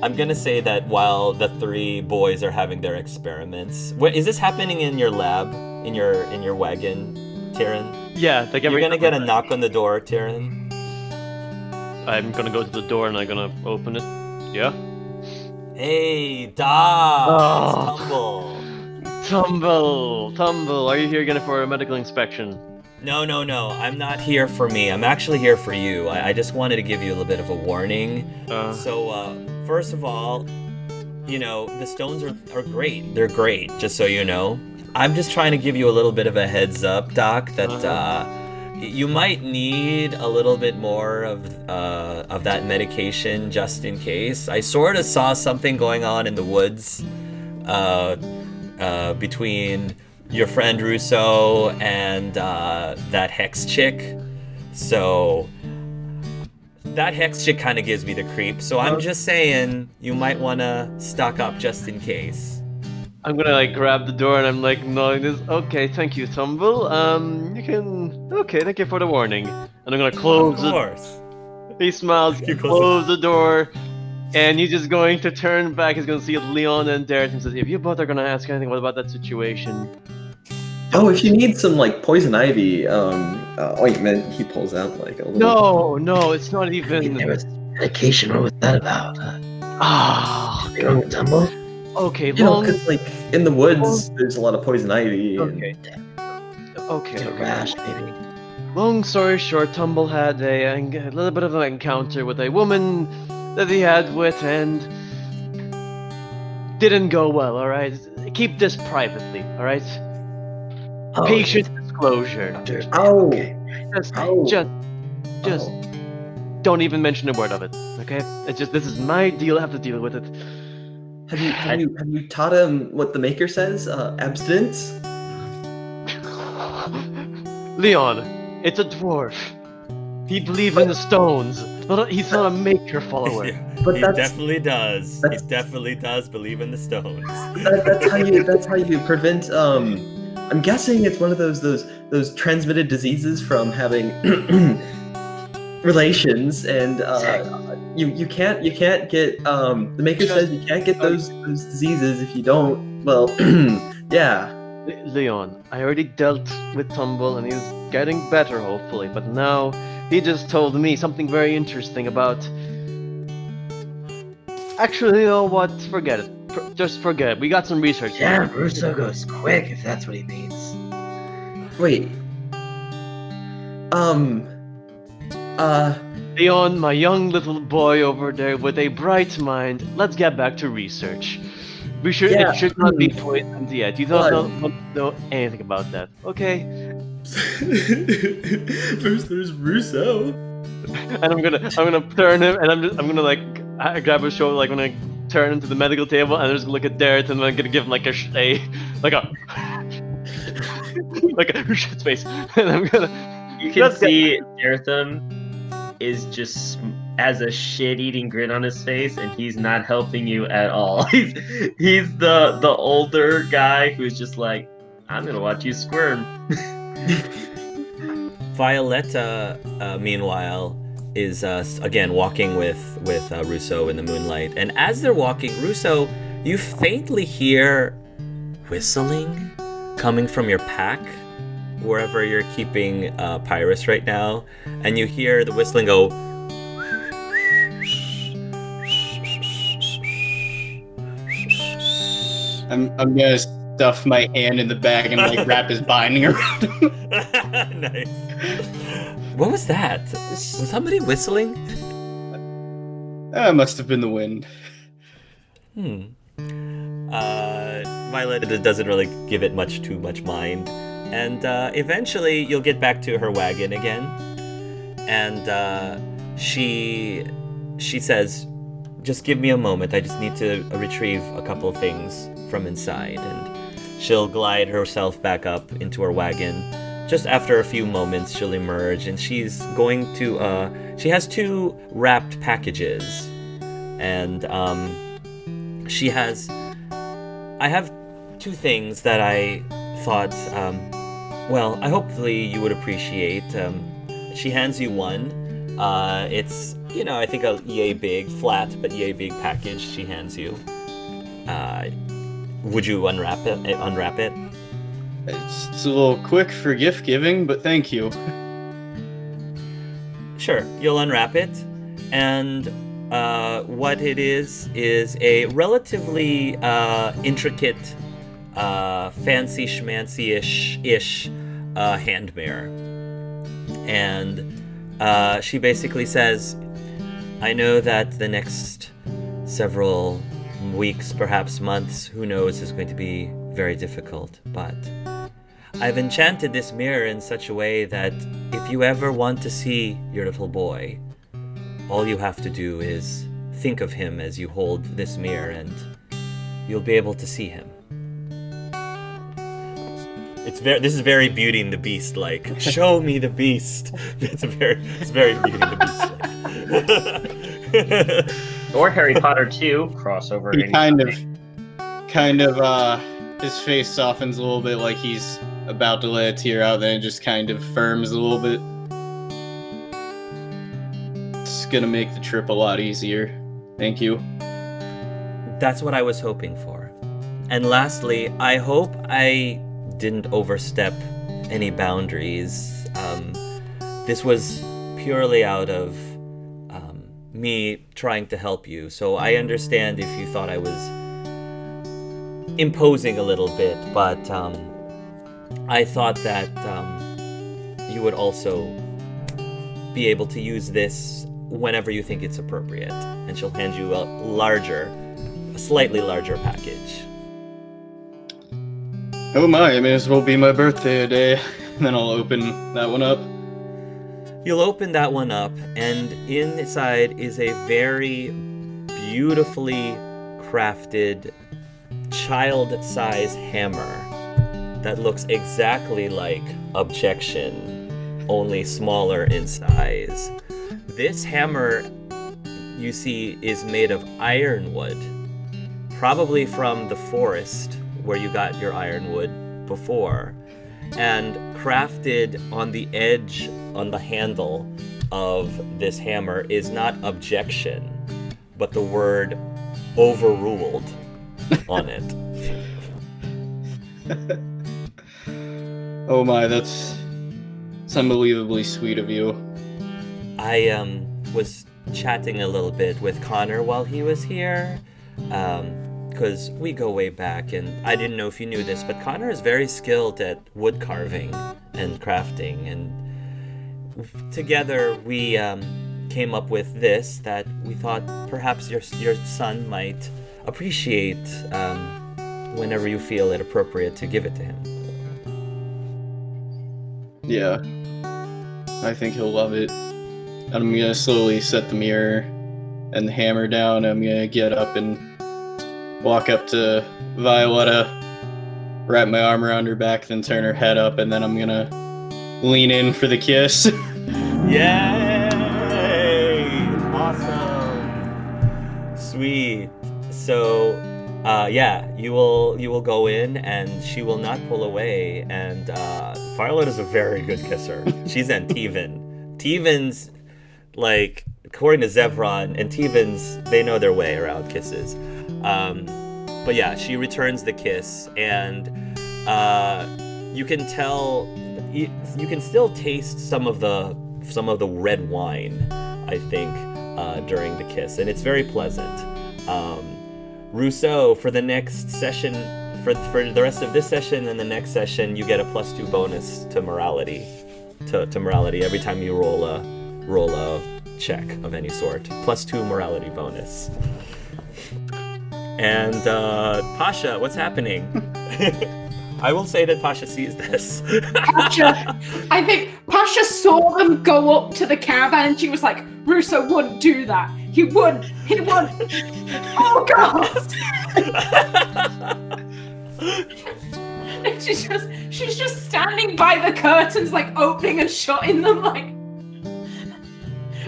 I'm gonna say that while the three boys are having their experiments, is this happening in your lab, in your wagon, Tyrion? Yeah, like You're every gonna get a knock on the door, Tyrion. I'm gonna go to the door and I'm gonna open it. Yeah? Hey, Doc, it's Oh. Tumble. Tumble, are you here again for a medical inspection? No. I'm not here for me. I'm actually here for you. I just wanted to give you a little bit of a warning. First of all, the stones are great. They're great, just so you know. I'm just trying to give you a little bit of a heads up, Doc, that you might need a little bit more of that medication just in case. I sort of saw something going on in the woods between your friend Russo and that Hex chick. So that Hex chick kind of gives me the creep. So I'm just saying you might want to stock up just in case. I'm gonna grab the door and I'm knowing this. Okay, thank you, Tumble. You can. Okay, thank you for the warning. And I'm gonna close Of course. He smiles. Close the door. And he's just going to turn back. He's going to see Leon and Derek and says, if you both are going to ask anything about that situation. Oh, if you need some poison ivy ointment, he pulls out a little. No, it's not even. There was medication. What was that about? Wrong with Tumble? Okay, because in the woods, there's a lot of poison ivy. Okay. A rash, maybe. Long story short, Tumble had a little bit of an encounter with a woman that he had with and didn't go well, alright? Keep this privately, alright? Patient disclosure. Okay. Just don't even mention a word of it, okay? It's just, this is my deal, I have to deal with it. Have you taught him what the maker says? Abstinence? Leon, it's a dwarf. He believes in the stones. He's not a maker follower. But he definitely does. He definitely does believe in the stones. That's how you prevent. I'm guessing it's one of those transmitted diseases from having relations, and you can't get. The maker says you can't get those diseases if you don't. Well, yeah. Leon, I already dealt with Tumble, and he's getting better, hopefully. But now he just told me something very interesting about. Actually, you know what? Forget it. Just forget it. We got some research. Yeah, Russo goes quick, if that's what he means. Wait. Leon, my young little boy over there with a bright mind. Let's get back to research. It should not be poisoned yet. You don't know anything about that, okay? First there's Russo. And I'm gonna turn him, and I'm gonna grab his shoulder, I'm gonna turn him to the medical table, and I'm just gonna look at Derek, and I'm gonna give him a shit face, and I'm gonna. You can see Dartham is just has a shit-eating grin on his face, and he's not helping you at all. He's the older guy who's just like, I'm gonna watch you squirm. Violetta, meanwhile, is again walking with Russo in the moonlight, and as they're walking, Russo, you faintly hear whistling coming from your pack, wherever you're keeping Pyrus right now, and you hear the whistling go. I'm gonna stuff my hand in the bag and wrap his binding around him. Nice. What was that? Was somebody whistling? Must have been the wind. Violet doesn't really give it too much mind, and eventually you'll get back to her wagon again, and she says, "Just give me a moment. I just need to retrieve a couple of things from inside," and she'll glide herself back up into her wagon. Just after a few moments, she'll emerge, and she's going to. She has 2 wrapped packages, and she has. I have 2 things that I thought. Hopefully you would appreciate. She hands you one. It's I think a yay big, flat but yay big package she hands you. Would you unwrap it? It's a little quick for gift giving, but thank you. Sure, you'll unwrap it, and what it is a relatively intricate, fancy schmancy-ish hand mirror. And she basically says, I know that the next several weeks, perhaps months, who knows, is going to be very difficult, but I've enchanted this mirror in such a way that if you ever want to see your little boy, all you have to do is think of him as you hold this mirror, and you'll be able to see him. This is very Beauty and the Beast like. Show me the beast. It's very Beauty and the Beast like. Or Harry Potter 2 crossover. He kind of his face softens a little bit, like he's about to let a tear out, then it just kind of firms a little bit. It's gonna make the trip a lot easier. Thank you. That's what I was hoping for. And lastly, I hope I didn't overstep any boundaries. This was purely out of me trying to help you, so I understand if you thought I was imposing a little bit, but I thought that you would also be able to use this whenever you think it's appropriate. And she'll hand you a slightly larger package. Oh my, it may as well be my birthday today. And then I'll open that one up. You'll open that one up, and inside is a very beautifully crafted child-size hammer that looks exactly like Objection, only smaller in size. This hammer, you see, is made of ironwood, probably from the forest where you got your ironwood before, and crafted on the edge, on the handle of this hammer is not Objection, but the word Overruled on it. Oh my, that's unbelievably sweet of you. I was chatting a little bit with Connor while he was here, because we go way back, and I didn't know if you knew this, but Connor is very skilled at wood carving and crafting, and together we came up with this that we thought perhaps your son might appreciate whenever you feel it appropriate to give it to him. Yeah, I think he'll love it. I'm gonna slowly set the mirror and the hammer down. I'm gonna get up and walk up to Violetta, wrap my arm around her back, then turn her head up, and then I'm gonna lean in for the kiss. Yay! Awesome! Sweet. So, you will go in, and she will not pull away. And Violet is a very good kisser. She's Antivan. Tevans, like, according to Zevron and Tevans, they know their way around kisses. But yeah, she returns the kiss, and you can tell, you can still taste some of the red wine, I think, during the kiss, and it's very pleasant. Russo, for the next session, for the rest of this session and the next session, you get a +2 bonus to morality, to morality every time you roll a check of any sort. +2 morality bonus. And Pasha, what's happening? I will say that Pasha sees this. I think Pasha saw them go up to the caravan, and she was like, Russo wouldn't do that. He wouldn't. Oh, God! And she's just standing by the curtains, like, opening and shutting them, like...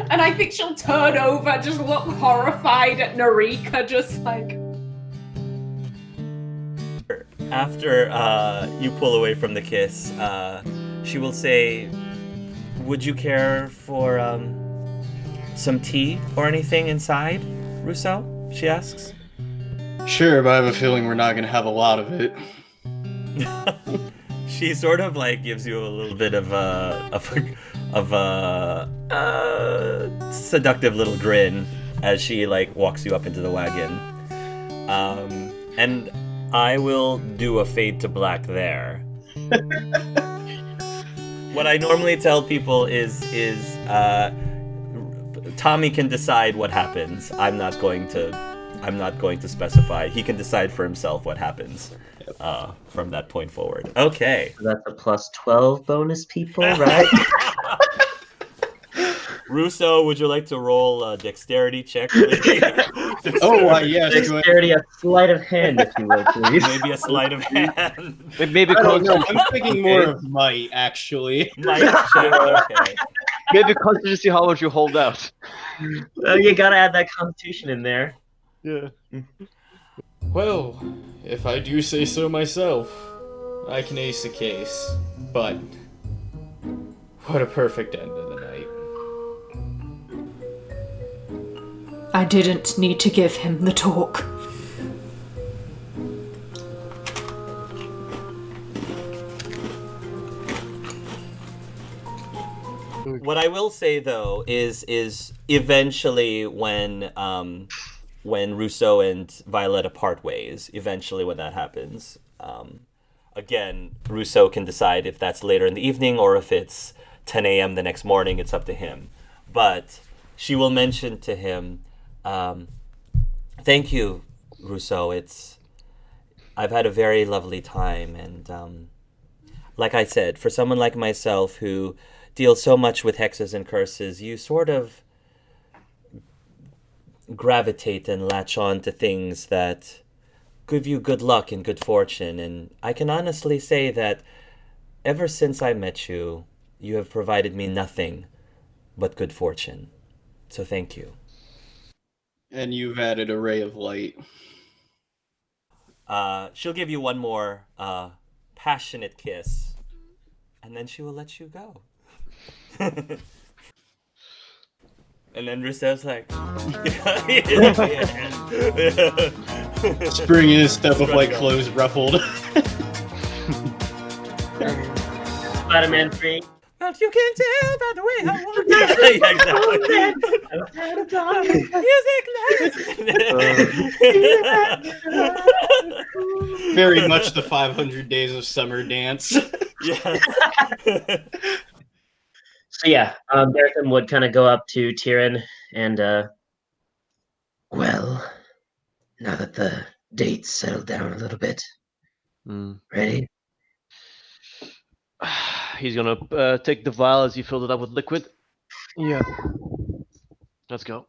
And I think she'll turn over, just look horrified at Narika, just like... After you pull away from the kiss, she will say, would you care for some tea or anything inside, Russo? She asks. Sure, but I have a feeling we're not gonna have a lot of it. She sort of like gives you a little bit of a seductive little grin as she like walks you up into the wagon. And I will do a fade to black there. What I normally tell people is Tommy can decide what happens. I'm not going to specify. He can decide for himself what happens from that point forward. Okay. So that's a plus 12 bonus, people, right? Russo, would you like to roll a dexterity check? Oh, yes. Dexterity, a sleight of hand, if you will, please. Maybe a sleight of hand. Maybe I don't know. I'm thinking more of might, actually. Might check, okay. maybe consider to see how much you hold out. You gotta add that constitution in there. Yeah. Well, if I do say so myself, I can ace the case. But what a perfect end of the night. I didn't need to give him the talk. What I will say though is eventually when Russo and Violetta part ways, eventually when that happens, again, Russo can decide if that's later in the evening or if it's 10 a.m. the next morning. It's up to him. But she will mention to him, thank you, Russo. I've had a very lovely time, and like I said, for someone like myself who deals so much with hexes and curses, you sort of gravitate and latch on to things that give you good luck and good fortune. And I can honestly say that ever since I met you, you have provided me nothing but good fortune. So thank you. And you've added a ray of light. She'll give you one more passionate kiss, and then she will let you go. And then Russo's like, Springing his step of like clothes ruffled. Spider-Man 3. But you can tell by the way I walk. Yeah, exactly. Very much the 500 Days of Summer dance. Yes. So yeah, Dartham would kind of go up to Tyrion and Well, now that the dates settled down a little bit, ready? He's gonna take the vial as you filled it up with liquid. Yeah. Let's go.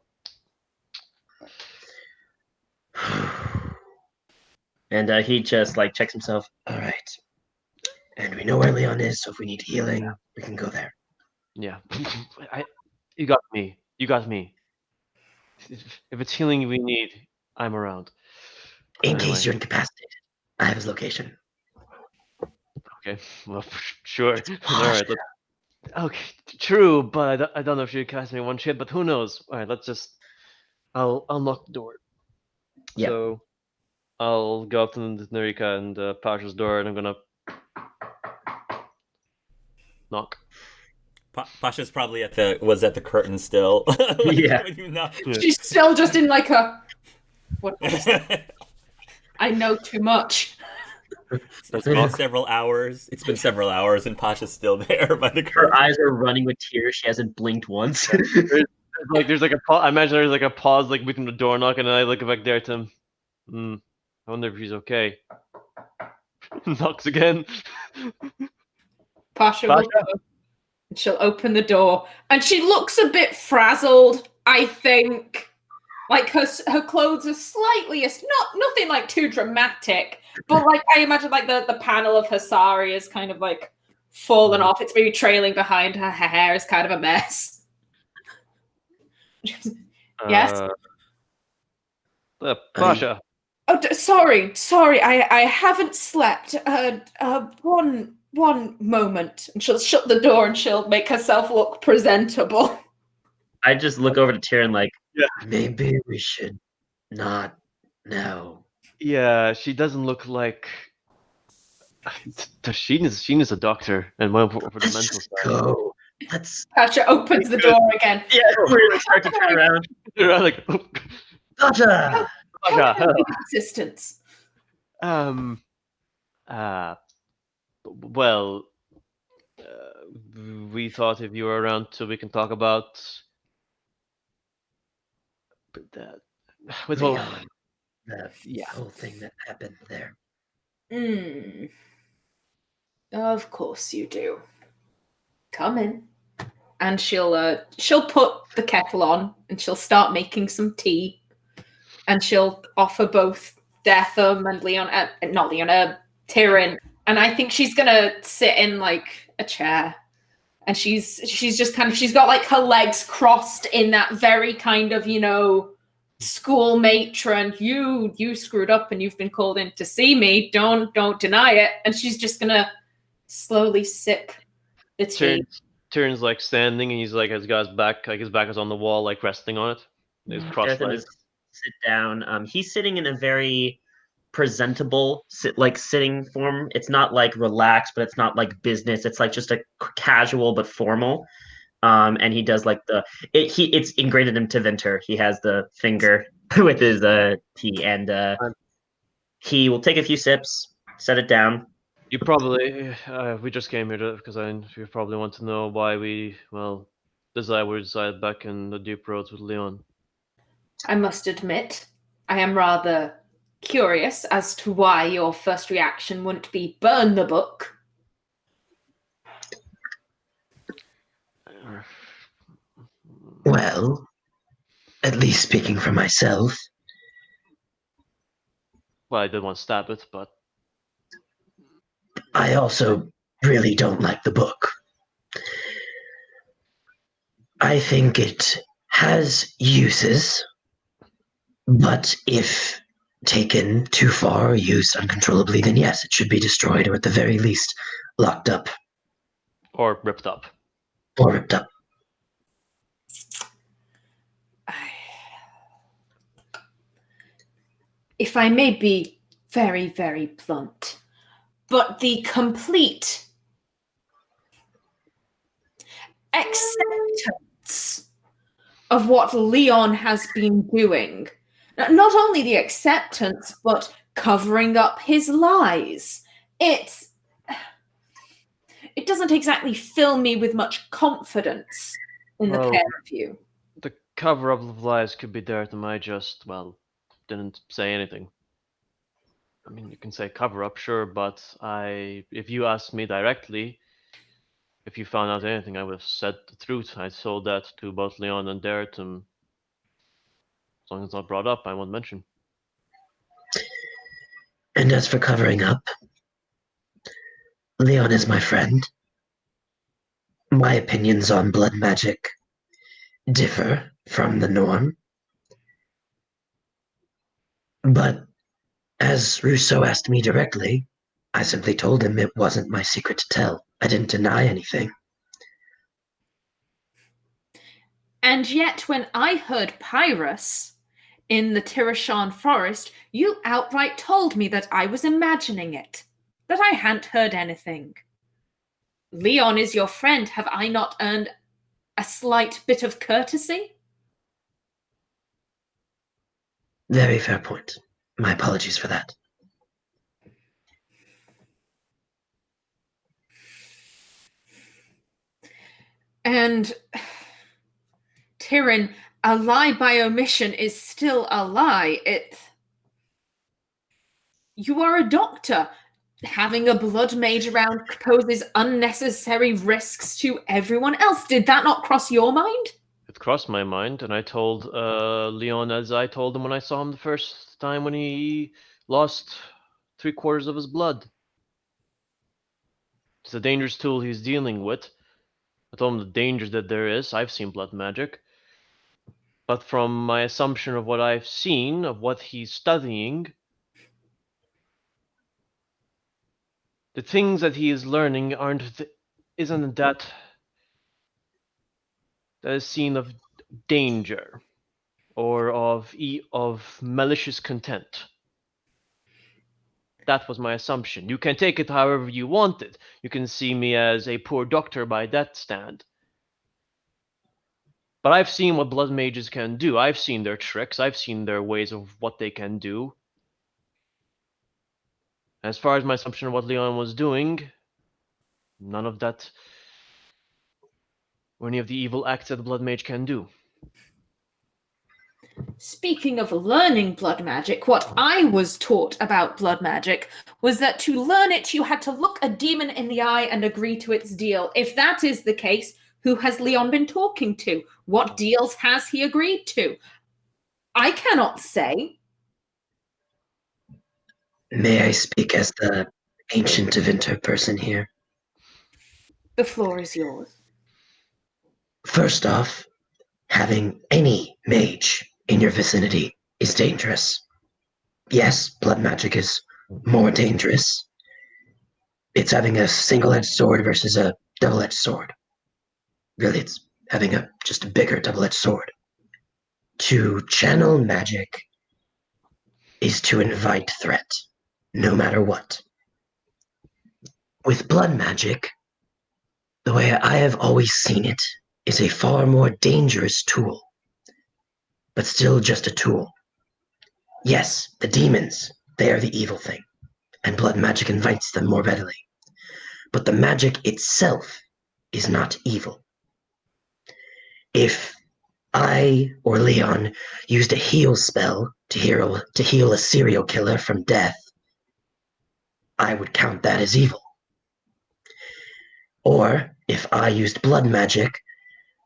and he just like checks himself. All right. And we know where Leon is, so if we need healing, we can go there. Yeah. You got me. You got me. If it's healing we need, I'm around. In Anyway. case you're incapacitated, I have his location. Okay. Well, sure. All right. Okay. True, but I don't know if she cast me one shit. But who knows? All right. Let's just. I'll knock the door. Yeah. So I'll go up to Narika and Pasha's door, and I'm gonna knock. Pasha's probably was at the curtain still. Yeah. When you knock. She's still just in like a. What was that? I know too much. It's been several hours. It's been several hours, and Pasha's still there by the Her curtain. eyes are running with tears. She hasn't blinked once. There's like a pause. I imagine there's like a pause like between the door knock, and then I look back there to him. I wonder if he's okay. Knocks again. Pasha will go. She'll open the door, and she looks a bit frazzled. I think, like her clothes are slightly, nothing like too dramatic, but like I imagine like the panel of her sari is kind of like fallen off. It's maybe trailing behind her. Her hair is kind of a mess. Yes. Pasha. Oh, sorry. I haven't slept. One moment, and she'll shut the door and she'll make herself look presentable. I just look over to Tyrion like, Maybe we should not now. Yeah, she doesn't look like. She needs a doctor and one for the Let's mental just side. go. Let's. Katja opens the door again. yeah, we like start to turn around. They're like, Gotcha! How can I be of assistance? um, well, we thought if you were around so we can talk about that. With all, Leon, the yeah. whole thing that happened there. Of course you do. Come in. And she'll put the kettle on and she'll start making some tea. And she'll offer both Detham and Tyrion. And I think she's gonna sit in like a chair. And she's just kind of, she's got like her legs crossed in that very kind of, school matron. You screwed up and you've been called in to see me. Don't deny it. And she's just gonna slowly sip the tea. Tyrion's like standing and he's like has got his back, like his back is on the wall, like resting on it. He's crossed Jonathan legs. is sit down. He's sitting in a very presentable sitting form. It's not like relaxed, but it's not like business. It's like just a casual but formal. And he does like it's ingrained into Venter. He has the finger with his tea, and he will take a few sips, set it down. You probably we just came here because you probably want to know why we decided back in the deep roads with Leon. I must admit, I am rather curious as to why your first reaction wouldn't be burn the book. Well, at least speaking for myself. Well, I did want to stab it, but I also really don't like the book. I think it has uses, but if taken too far or used uncontrollably, then yes, it should be destroyed or at the very least locked up. Or ripped up. Or ripped up. If I may be very, very blunt, but the complete acceptance of what Leon has been doing, not only the acceptance, but covering up his lies, it doesn't exactly fill me with much confidence in the pair of you. The cover up of lies could be there, and I just, didn't say anything. I mean, you can say cover up, sure, but if you asked me directly, if you found out anything, I would have said the truth. I told that to both Leon and Derek, and as long as it's not brought up, I won't mention. And as for covering up, Leon is my friend. My opinions on blood magic differ from the norm. But as Russo asked me directly, I simply told him it wasn't my secret to tell. I didn't deny anything. And yet, when I heard Pyrrhus in the Tirashan forest, you outright told me that I was imagining it, that I hadn't heard anything. Leon is your friend. Have I not earned a slight bit of courtesy? Very fair point. My apologies for that. And Tyrion, a lie by omission is still a lie. You are a doctor. Having a blood mage around poses unnecessary risks to everyone else. Did that not cross your mind? It crossed my mind, and I told Leon as I told him when I saw him the first time when he lost 3/4 of his blood. It's a dangerous tool he's dealing with. I told him the danger that there is. I've seen blood magic. But from my assumption of what I've seen, of what he's studying, the things that he is learning isn't that is seen of danger or of malicious content. That was my assumption. You can take it however you want it. You can see me as a poor doctor by that stand. But I've seen what blood mages can do. I've seen their tricks. I've seen their ways of what they can do. As far as my assumption of what Leon was doing, none of that or any of the evil acts that the blood mage can do. Speaking of learning blood magic, what I was taught about blood magic was that to learn it, you had to look a demon in the eye and agree to its deal. If that is the case, who has Leon been talking to? What deals has he agreed to? I cannot say. May I speak as the ancient Divinter person here? The floor is yours. First off, having any mage in your vicinity is dangerous. Yes, blood magic is more dangerous. It's having a single-edged sword versus a double-edged sword. Really, it's having just a bigger double-edged sword. To channel magic is to invite threat, no matter what. With blood magic, the way I have always seen it is a far more dangerous tool, but still just a tool. Yes, the demons, they are the evil thing, and blood magic invites them more readily. But the magic itself is not evil. If I or Leon used a heal spell to heal a serial killer from death, I would count that as evil. Or if I used blood magic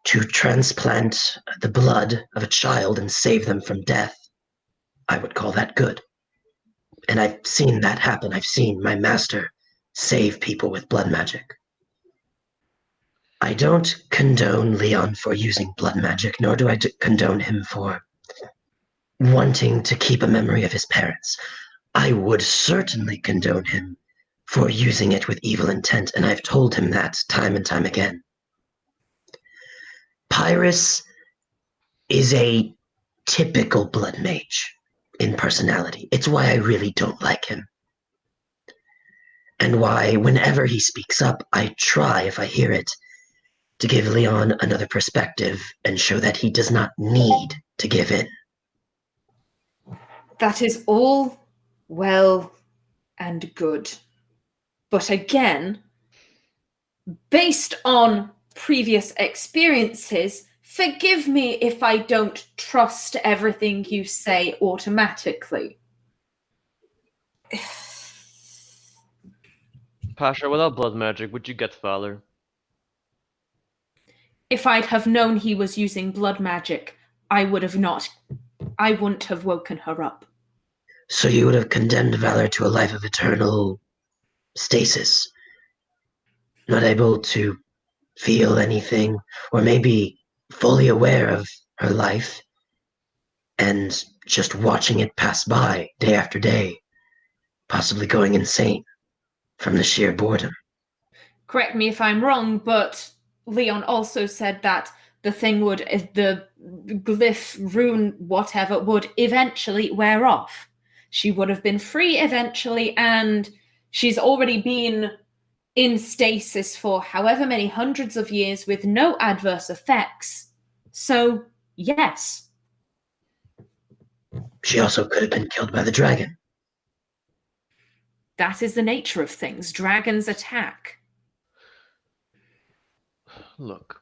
to transplant the blood of a child and save them from death, I would call that good. And I've seen that happen. I've seen my master save people with blood magic. I don't condone Leon for using blood magic, nor do I condone him for wanting to keep a memory of his parents. I would certainly condone him for using it with evil intent, and I've told him that time and time again. Pyrrhus is a typical blood mage in personality. It's why I really don't like him. And why, whenever he speaks up, I try, if I hear it, to give Leon another perspective and show that he does not need to give in. That is all well and good. But again, based on previous experiences, forgive me if I don't trust everything you say automatically. Pasha, without blood magic, would you get Valor? If I'd have known he was using blood magic, I wouldn't have woken her up. So you would have condemned Valor to a life of eternal stasis, not able to feel anything, or maybe fully aware of her life, and just watching it pass by day after day, possibly going insane from the sheer boredom. Correct me if I'm wrong, but Leon also said that the glyph, rune, whatever, would eventually wear off. She would have been free eventually, and she's already been in stasis for however many hundreds of years with no adverse effects. So, yes. She also could have been killed by the dragon. That is the nature of things. Dragons attack. Look,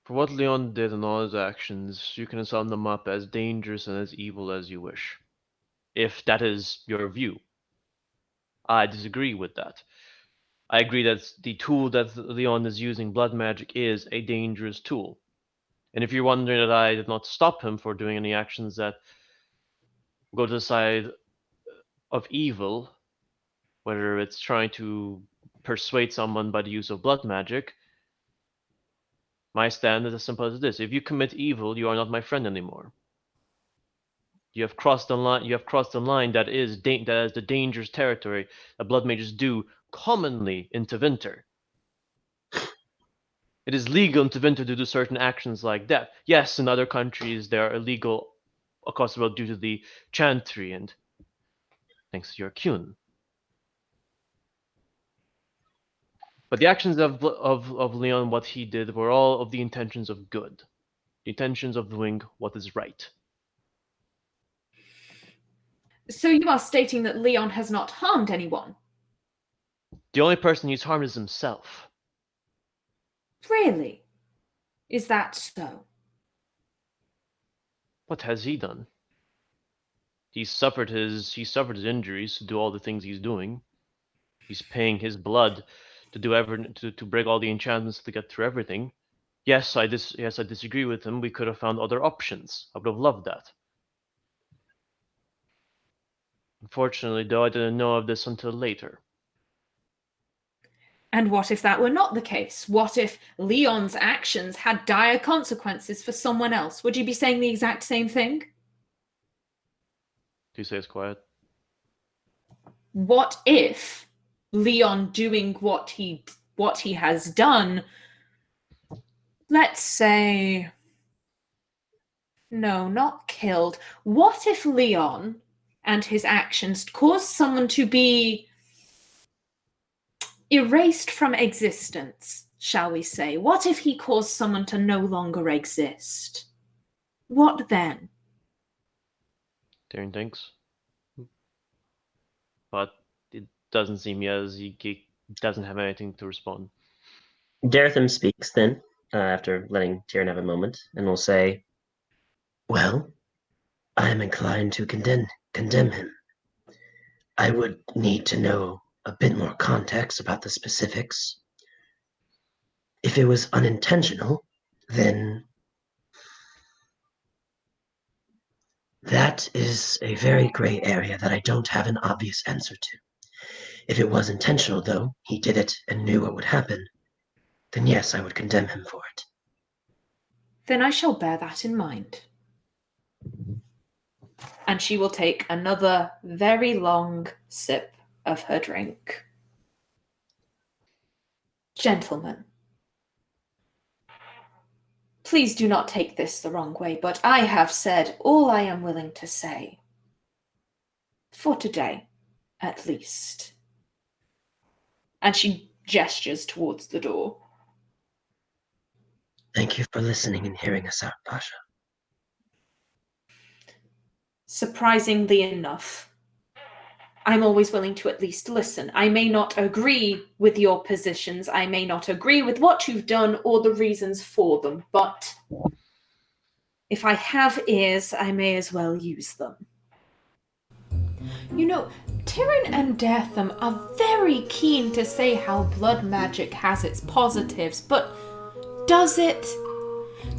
for what Leon did and all his actions, you can sum them up as dangerous and as evil as you wish. If that is your view. I disagree with that. I agree that the tool that Leon is using, blood magic, is a dangerous tool. And if you're wondering that I did not stop him for doing any actions that go to the side of evil, whether it's trying to persuade someone by the use of blood magic, my stand is as simple as this. If you commit evil, you are not my friend anymore. You have crossed the line. You have crossed the line that is the dangerous territory that blood mages do commonly into winter. It is legal in Tevinter to do certain actions like that. Yes, in other countries they are illegal across the world due to the chantry and thanks to your Kyun. But the actions of Leon, what he did, were all of the intentions of good. The intentions of doing what is right. So you are stating that Leon has not harmed anyone? The only person he's harmed is himself. Really? Is that so? What has he done? He suffered his injuries to do all the things he's doing. He's paying his blood to do to break all the enchantments to get through everything. Yes, I disagree with him. We could have found other options. I would have loved that. Unfortunately, though, I didn't know of this until later. And what if that were not the case? What if Leon's actions had dire consequences for someone else? Would you be saying the exact same thing? Do you say it's quiet? What if Leon doing what he has done, let's say, no, not killed. What if Leon and his actions caused someone to be erased from existence, shall we say? What if he caused someone to no longer exist? What then? Tyrion thinks. But it doesn't seem as he doesn't have anything to respond. Daretham speaks then, after letting Tyrion have a moment, and will say, Well, I am inclined to condemn him. I would need to know a bit more context about the specifics. If it was unintentional, then that is a very gray area that I don't have an obvious answer to. If it was intentional, though, he did it and knew what would happen, then yes, I would condemn him for it. Then I shall bear that in mind. And she will take another very long sip of her drink. Gentlemen, please do not take this the wrong way, but I have said all I am willing to say. For today, at least. And she gestures towards the door. Thank you for listening and hearing us out, Pasha. Surprisingly enough, I'm always willing to at least listen. I may not agree with your positions. I may not agree with what you've done or the reasons for them, but if I have ears, I may as well use them. You know, Tyrion and Daretham are very keen to say how blood magic has its positives, but does it?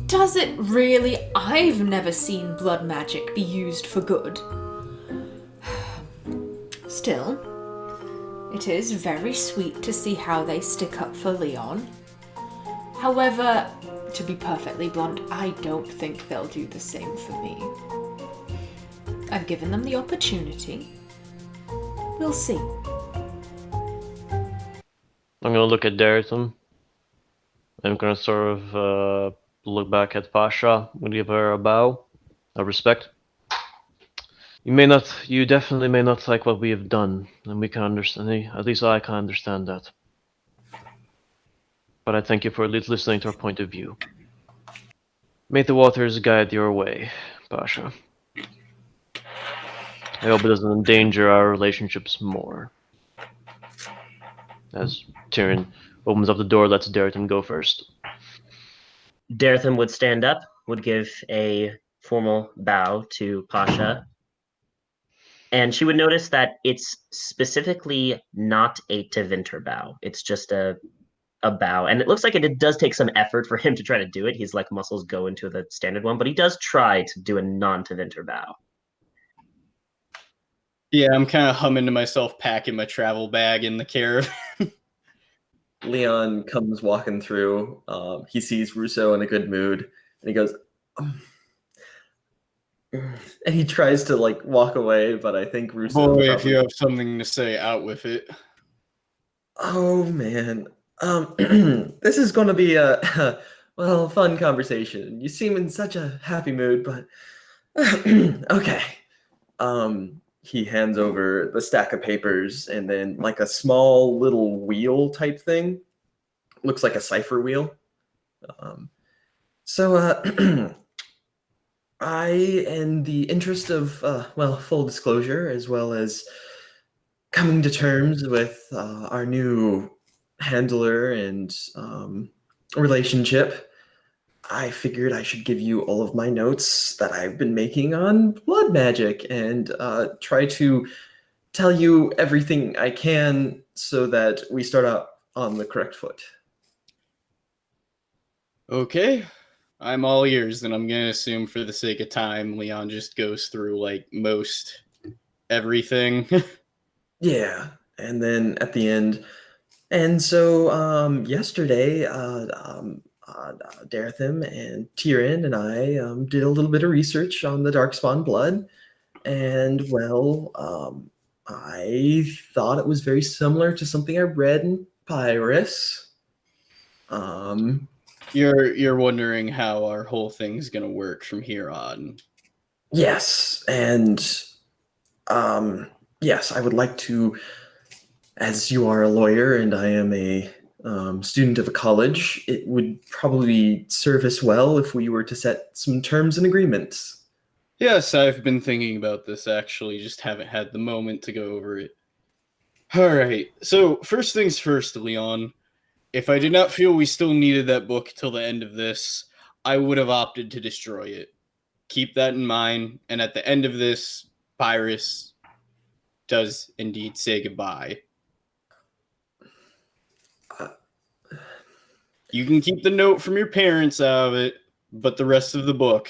Does it really? I've never seen blood magic be used for good. Still, it is very sweet to see how they stick up for Leon. However, to be perfectly blunt, I don't think they'll do the same for me. I've given them the opportunity. We'll see. I'm gonna look at Daretham. I'm gonna sort of look back at Pasha and give her a bow of respect. You definitely may not like what we have done, and we can understand. At least I can understand that. But I thank you for at least listening to our point of view. May the waters guide your way, Pasha. I hope it doesn't endanger our relationships more. As Tyrion opens up the door, lets Daretham go first. Daretham would stand up, would give a formal bow to Pasha, and she would notice that it's specifically not a Tevinter bow. It's just a bow, and it looks like it does take some effort for him to try to do it. He's like muscles go into the standard one, but he does try to do a non-Tevinter bow. Yeah, I'm kind of humming to myself, packing my travel bag in the caravan. Leon comes walking through. He sees Russo in a good mood, and he goes, and he tries to like walk away, but I think Russo. Boy, if you have something to say, out with it. Oh man, This is going to be a well, fun conversation. You seem in such a happy mood, but okay. He hands over the stack of papers and then like a small little wheel type thing. Looks like a cipher wheel. Um, so, I, in the interest of, well, full disclosure, as well as coming to terms with our new handler and relationship, I figured I should give you all of my notes that I've been making on blood magic and try to tell you everything I can so that we start out on the correct foot. Okay, I'm all ears, and I'm gonna assume for the sake of time, Leon just goes through like most everything. Yeah, and then at the end, and so yesterday, Darathim and Tyrion and I did a little bit of research on the Darkspawn blood, and well, I thought it was very similar to something I read in Pyrus. You're wondering how our whole thing's gonna work from here on. Yes, and yes, I would like to, as you are a lawyer and I am a student of a college, it would probably serve us well if we were to set some terms and agreements. Yes, I've been thinking about this actually, just haven't had the moment to go over it. Alright, so first things first, Leon. If I did not feel we still needed that book till the end of this, I would have opted to destroy it. Keep that in mind, and at the end of this, Pyrus does indeed say goodbye. You can keep the note from your parents out of it, but the rest of the book.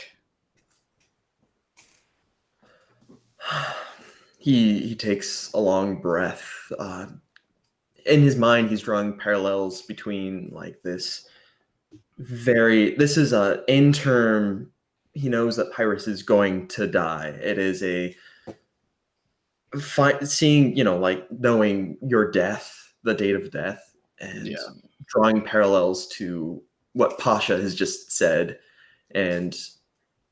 He takes a long breath. In his mind, he's drawing parallels between like this is a interim. He knows that Pyrus is going to die. It is a seeing, like knowing your death, the date of death, and drawing parallels to what Pasha has just said, and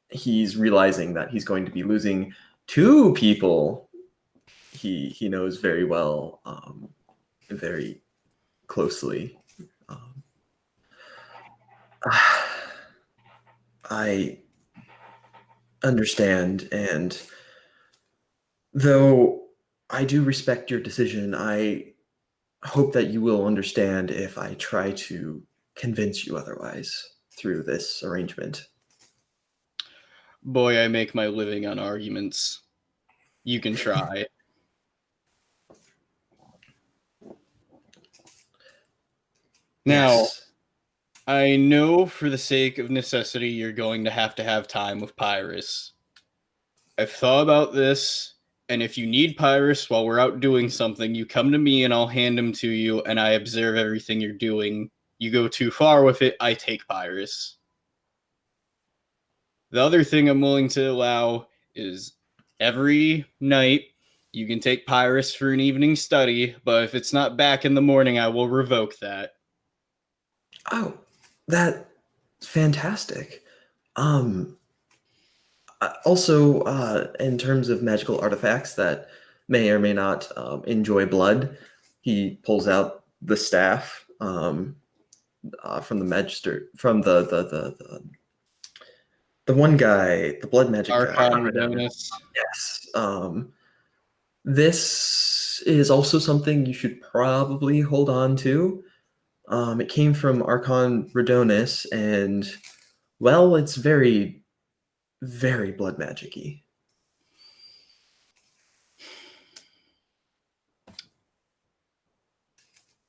he's realizing that he's going to be losing two people he knows very well, very closely. I understand, and though I do respect your decision, I hope that you will understand if I try to convince you otherwise through this arrangement. Boy, I make my living on arguments. You can try. Now, Yes. I know for the sake of necessity you're going to have time with Pyrus. I've thought about this, and if you need Pyrus while we're out doing something, you come to me and I'll hand him to you, and I observe everything you're doing. You go too far with it, I take Pyrus. The other thing I'm willing to allow is every night you can take Pyrus for an evening study, but if it's not back in the morning, I will revoke that. Oh, that's fantastic. Also, in terms of magical artifacts that may or may not enjoy blood, he pulls out the staff from the magister, from the one guy, the blood magic guy. Archon bonus. Yes. This is also something you should probably hold on to. It came from Archon Redonis, and well, it's very, very blood magic-y.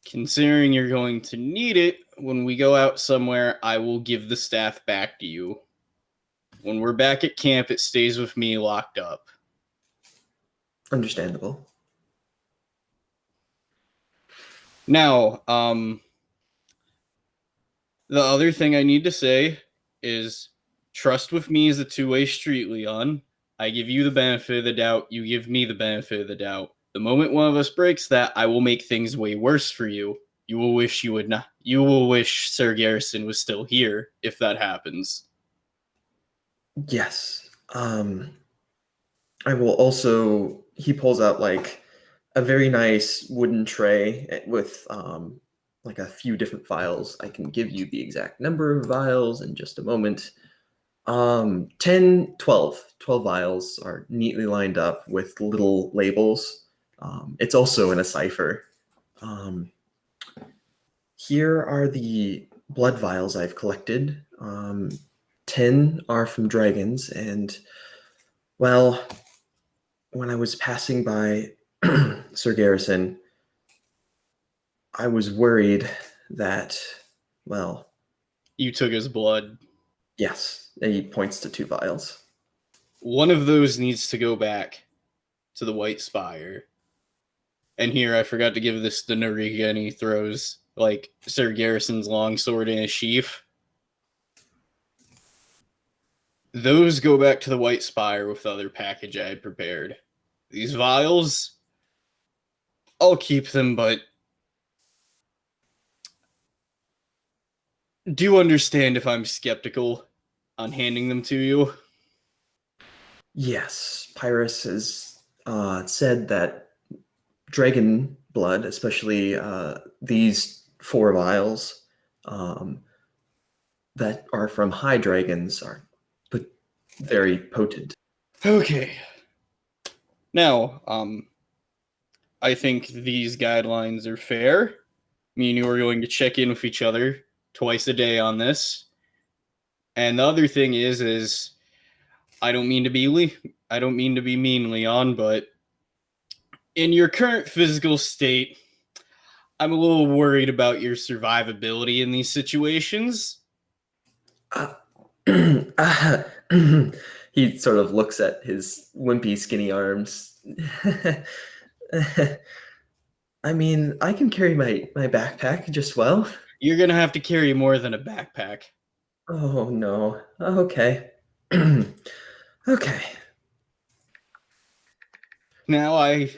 Considering you're going to need it, when we go out somewhere, I will give the staff back to you. When we're back at camp, it stays with me locked up. Understandable. Now, the other thing I need to say is trust with me is a two-way street, Leon. I give you the benefit of the doubt. You give me the benefit of the doubt. The moment one of us breaks that, I will make things way worse for you. You will wish you would not. You will wish Sir Garrison was still here if that happens. Yes. I will also. He pulls out like a very nice wooden tray with like a few different vials. I can give you the exact number of vials in just a moment. 10, 12. 12 vials are neatly lined up with little labels. It's also in a cipher. Here are the blood vials I've collected. 10 are from dragons, and well, when I was passing by Sir Garrison, I was worried that, well, You took his blood. yes, he points to 2 vials. One of those needs to go back to the White Spire. And here, I forgot to give this to Narika, and he throws, like, Sir Garrison's longsword in a sheath. Those go back to the White Spire with the other package I had prepared. These vials, I'll keep them, but do understand if I'm skeptical on handing them to you. Yes, Pyrrhus has said that dragon blood, especially these 4 vials that are from high dragons, are very potent. Okay. Now, I think these guidelines are fair. Me and you are going to check in with each other twice a day on this. And the other thing is I don't mean to be mean, Leon, but in your current physical state, I'm a little worried about your survivability in these situations. He sort of looks at his wimpy, skinny arms. I mean, I can carry my backpack just well. You're going to have to carry more than a backpack. Oh, no. Okay. Okay. Now, I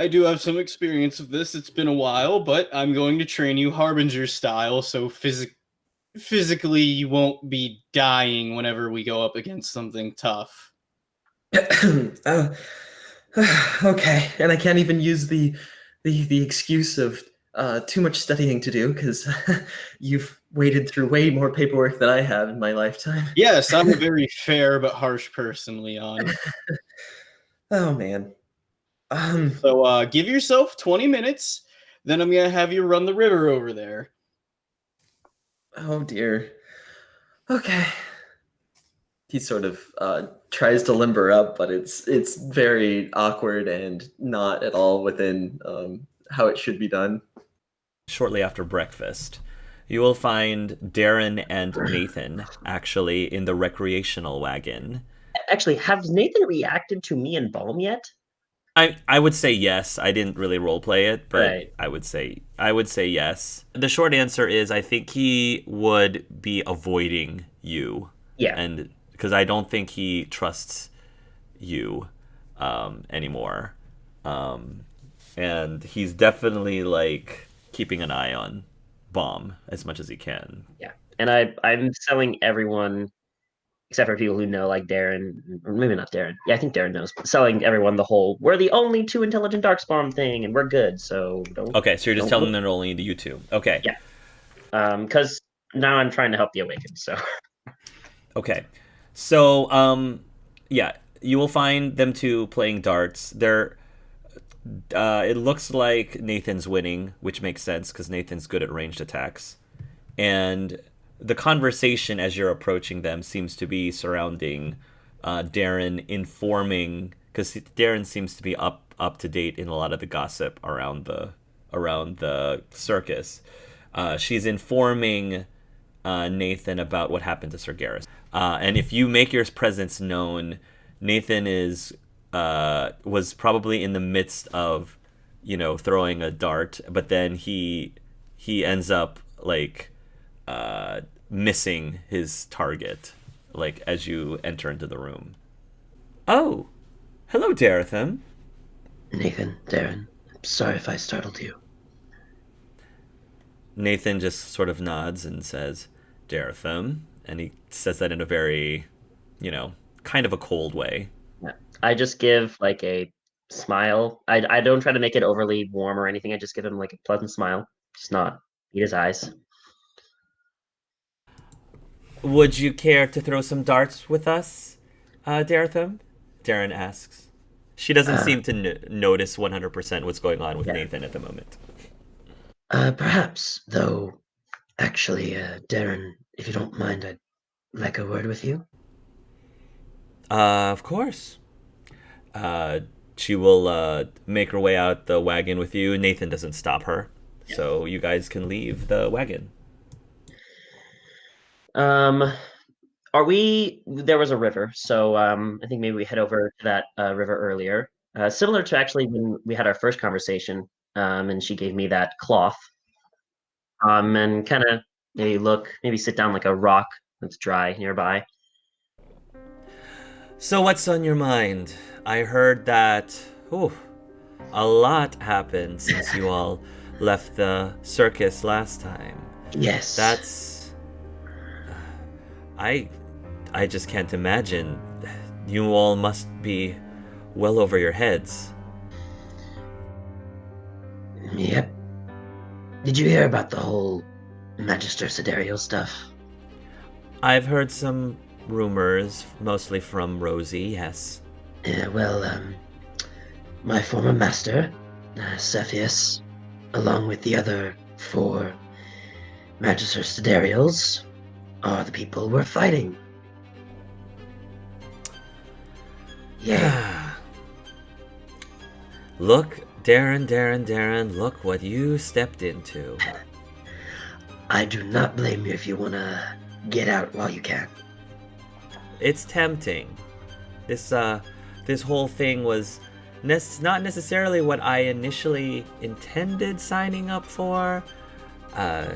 do have some experience with this. It's been a while, but I'm going to train you Harbinger style, so physically you won't be dying whenever we go up against something tough. Okay, and I can't even use the excuse of too much studying to do because you've waded through way more paperwork than I have in my lifetime. Yes, I'm a very fair but harsh person, Leon. Oh man. So give yourself 20 minutes, then I'm gonna have you run the river over there. Oh dear. Okay. He sort of tries to limber up, but it's very awkward and not at all within how it should be done. Shortly after breakfast, you will find Darren and Nathan actually in the recreational wagon. Actually, has Nathan reacted to me and Balm yet? I would say yes. I didn't really roleplay it, but Right. I would say yes. The short answer is I think he would be avoiding you. Yeah. And because I don't think he trusts you anymore. And he's definitely like keeping an eye on Bomb as much as he can. Yeah. And I'm selling everyone, except for people who know, like Darren, or maybe not Darren. Yeah, I think Darren knows. But selling everyone the whole, we're the only 2 intelligent darkspawn thing, and we're good, so don't... Okay, so you're just telling them they're only into you 2. Okay. Yeah. Because now I'm trying to help the Awakened, so... Okay. So, yeah, you will find them 2 playing darts. They're... it looks like Nathan's winning, which makes sense because Nathan's good at ranged attacks. And the conversation as you're approaching them seems to be surrounding Darren informing, because Darren seems to be up to date in a lot of the gossip around the circus. She's informing Nathan about what happened to Sir Garrison. And if you make your presence known, Nathan was probably in the midst of, throwing a dart, but then he ends up like missing his target, like as you enter into the room. Oh, hello, Darren. Nathan, Darren, sorry if I startled you. Nathan just sort of nods and says, Daretham. And he says that in a very, kind of a cold way. Yeah. I just give like a smile. I don't try to make it overly warm or anything. I just give him like a pleasant smile. Just not eat his eyes. Would you care to throw some darts with us, Daretham? Darren asks. She doesn't seem to notice 100% what's going on with Nathan at the moment. Perhaps, though, actually, Darren, if you don't mind, I'd like a word with you. Of course. She will make her way out the wagon with you. Nathan doesn't stop her, so you guys can leave the wagon. There was a river, so I think maybe we head over to that river earlier. Similar to actually when we had our first conversation, and she gave me that cloth. And kind of maybe sit down like a rock that's dry nearby. So what's on your mind? I heard that a lot happened since you all left the circus last time. Yes. That's... I just can't imagine. You all must be well over your heads. Yep. Did you hear about the whole Magister Sidereal stuff? I've heard some rumors, mostly from Rosie, yes. Yeah, well, my former master, Cepheus, along with the other 4 Magister Sidereals, are the people we're fighting. Yeah. Look, Darren, look what you stepped into. I do not blame you if you want to get out while you can. It's tempting. This whole thing was not necessarily what I initially intended signing up for. I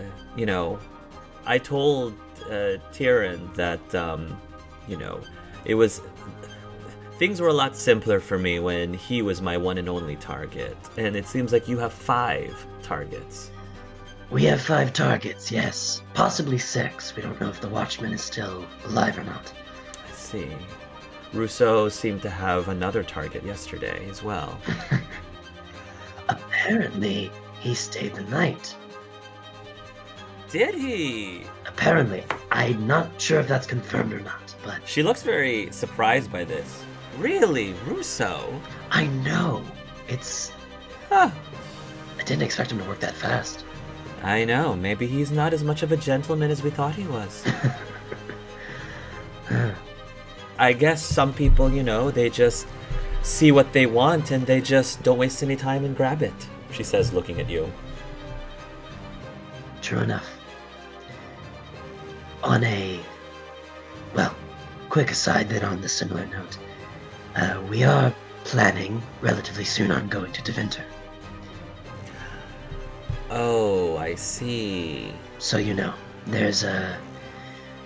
told Tyrion that, it was... Things were a lot simpler for me when he was my one and only target. And it seems like you have 5 targets. We have 5 targets, yes. Possibly 6. We don't know if the Watchman is still alive or not. I see. Russo seemed to have another target yesterday as well. Apparently, he stayed the night. Did he? Apparently. I'm not sure if that's confirmed or not, but... She looks very surprised by this. Really? Russo? I know. It's... Huh. I didn't expect him to work that fast. I know. Maybe he's not as much of a gentleman as we thought he was. I guess some people, they just see what they want and they just don't waste any time and grab it, she says, looking at you. True enough. On a... Well, quick aside then on the similar note. We are planning relatively soon on going to Deventer. Oh, I see. So there's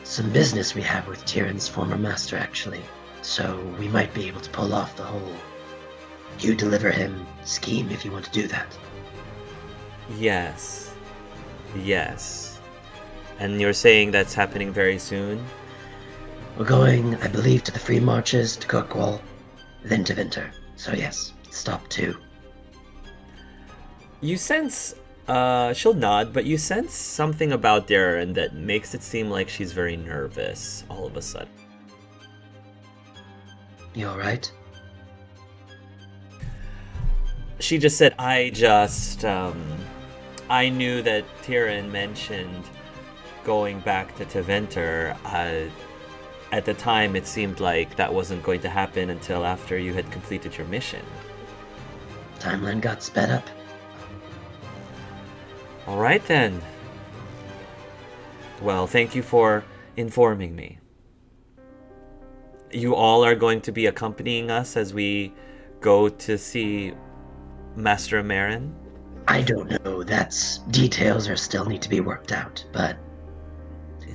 some business we have with Tyrion's former master, actually. So we might be able to pull off the whole you deliver him scheme if you want to do that. Yes. And you're saying that's happening very soon? We're going, I believe, to the Free Marches, to Kirkwall, then to Winter. So yes, stop 2. You sense, she'll nod, but you sense something about Darren that makes it seem like she's very nervous all of a sudden. You alright? She just said, I knew that Tyrion mentioned going back to Teventer. At the time, it seemed like that wasn't going to happen until after you had completed your mission. Timeline got sped up. All right, then. Well, thank you for informing me. You all are going to be accompanying us as we go to see Master Marin? I don't know. Details still need to be worked out, but...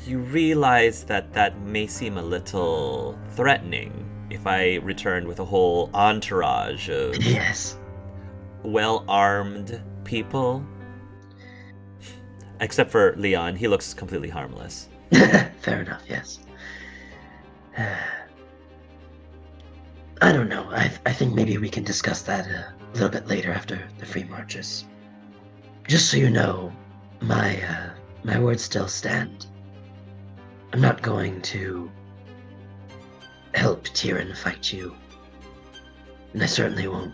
You realize that may seem a little threatening if I return with a whole entourage of yes, well-armed people. Except for Leon, he looks completely harmless. Fair enough, yes. I don't know. I think maybe we can discuss that a little bit later after the free marches. Just so you know, my words still stand. I'm not going to help Tyrion fight you. And I certainly won't.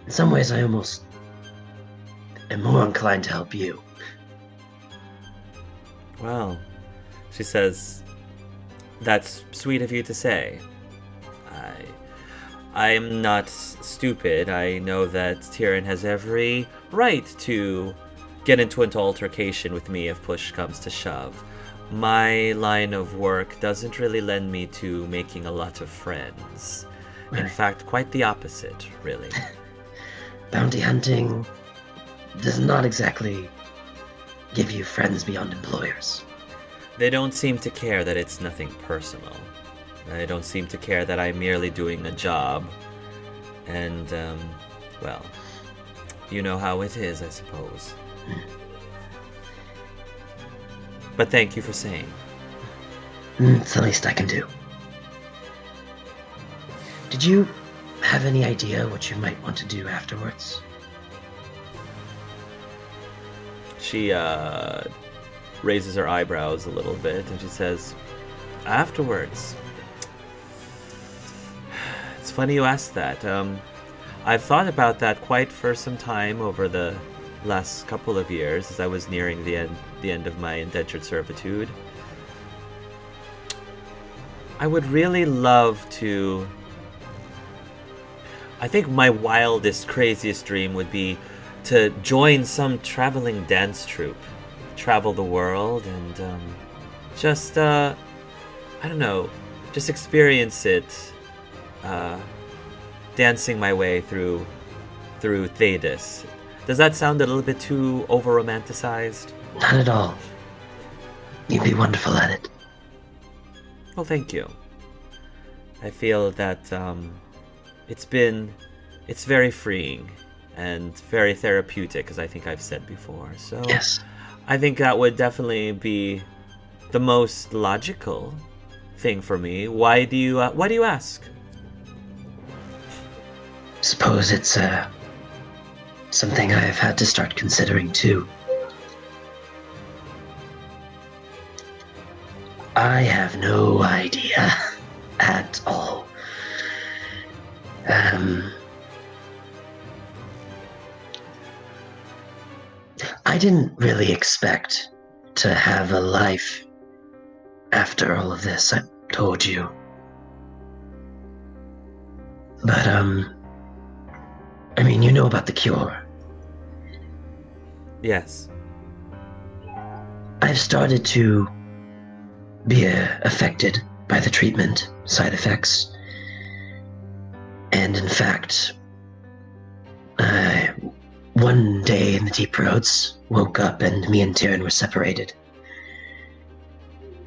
In some ways, I almost am more inclined to help you. Well, she says, that's sweet of you to say. I'm not stupid. I know that Tyrion has every right to get into an altercation with me if push comes to shove. My line of work doesn't really lend me to making a lot of friends. In fact, quite the opposite, really. Bounty hunting does not exactly give you friends beyond employers. They don't seem to care that it's nothing personal. They don't seem to care that I'm merely doing a job. And, well, you know how it is, I suppose. But thank you for saying. It's the least I can do. Did you have any idea what you might want to do afterwards? She raises her eyebrows a little bit and she says, afterwards. It's funny you asked that. I've thought about that quite for some time over the last couple of years as I was nearing the end of my indentured servitude. I would really love to... I think my wildest, craziest dream would be to join some traveling dance troupe, travel the world, and just, I don't know, just experience it, dancing my way through Thedas. Does that sound a little bit too over-romanticized? Not at all. You'd be wonderful at it. Well, thank you. I feel that it's very freeing and very therapeutic, as I think I've said before. So Yes. I think that would definitely be the most logical thing for me. Why do you ask? Suppose it's something I've had to start considering too. I have no idea at all. I didn't really expect to have a life after all of this, I told you. But, I mean, you know about the cure. Yes. I've started to be affected by the treatment side effects. And in fact, one day in the deep roads, woke up and me and Tyrion were separated.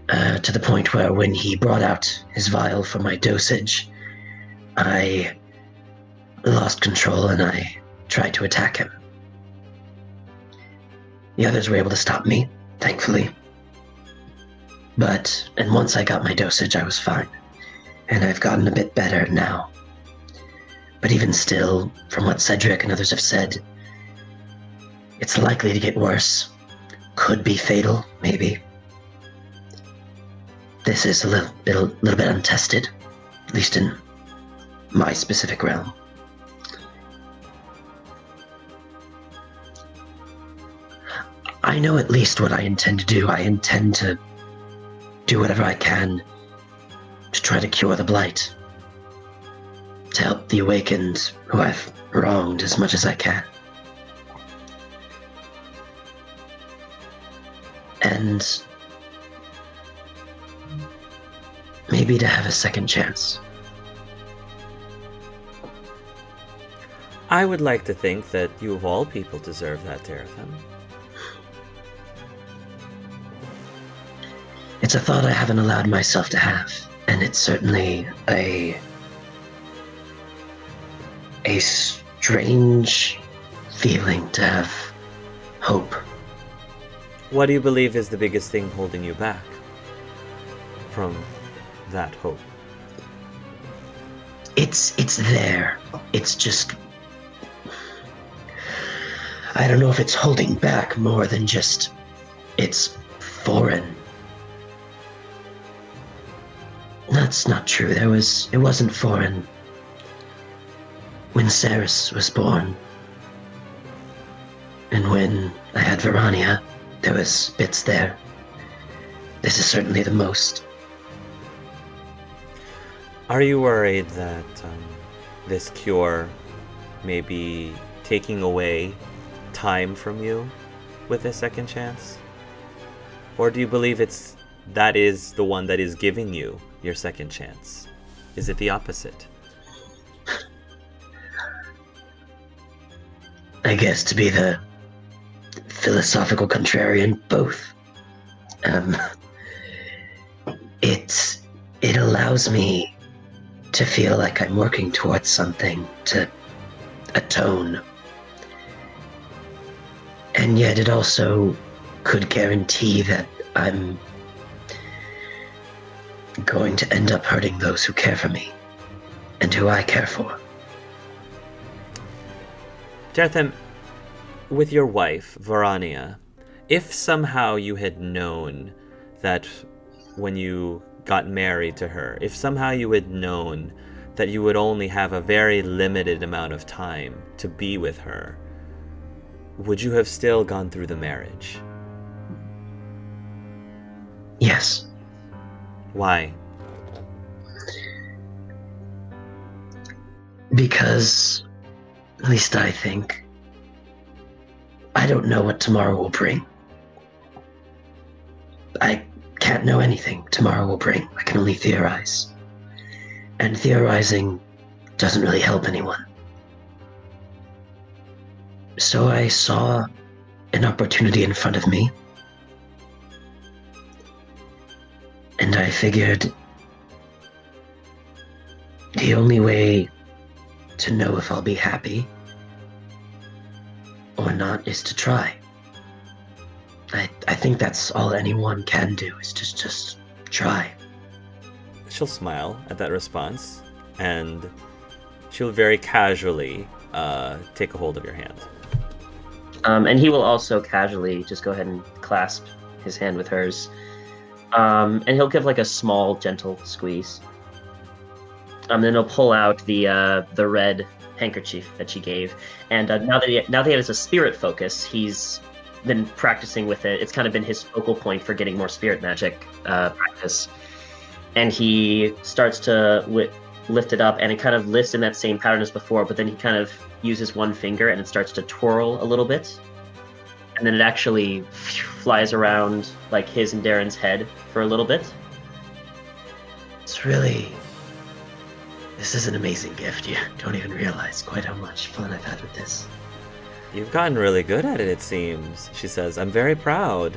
To the point where when he brought out his vial for my dosage, I lost control and I tried to attack him. The others were able to stop me, thankfully. And once I got my dosage, I was fine. And I've gotten a bit better now. But even still, from what Cedric and others have said, it's likely to get worse. Could be fatal, maybe. This is a little bit untested, at least in my specific realm. I know at least what I intend to do. I intend to do whatever I can to try to cure the blight, to help the awakened who I've wronged as much as I can. And maybe to have a second chance. I would like to think that you of all people deserve that, Terathan. It's a thought I haven't allowed myself to have, and it's certainly a strange feeling, to have hope. What do you believe is the biggest thing holding you back from that hope? It's there. It's just, I don't know if it's holding back more than just, it's foreign. That's not true. It wasn't foreign when Saris was born. And when I had Verania, there was bits there. This is certainly the most. Are you worried that this cure may be taking away time from you with a second chance? Or do you believe that is the one that is giving you your second chance? Is it the opposite? I guess, to be the philosophical contrarian, both. It allows me to feel like I'm working towards something, to atone. And yet it also could guarantee that I'm going to end up hurting those who care for me and who I care for. Dartham, with your wife, Verania, if somehow you had known that when you got married to her, if somehow you had known that you would only have a very limited amount of time to be with her, would you have still gone through the marriage? Yes. Why? Because, at least I think, I don't know what tomorrow will bring. I can't know anything tomorrow will bring. I can only theorize. And theorizing doesn't really help anyone. So I saw an opportunity in front of me, and I figured the only way to know if I'll be happy or not is to try. I think that's all anyone can do, is just try. She'll smile at that response, and she'll very casually take a hold of your hand. And he will also casually just go ahead and clasp his hand with hers. And he'll give like a small, gentle squeeze. Then he'll pull out the red handkerchief that she gave. And now that he has a spirit focus, he's been practicing with it. It's kind of been his focal point for getting more spirit magic practice. And he starts to lift it up, and it kind of lifts in that same pattern as before, but then he kind of uses one finger and it starts to twirl a little bit. And then it actually flies around like his and Darren's head for a little bit. This is an amazing gift. You don't even realize quite how much fun I've had with this. You've gotten really good at it seems, she says. I'm very proud.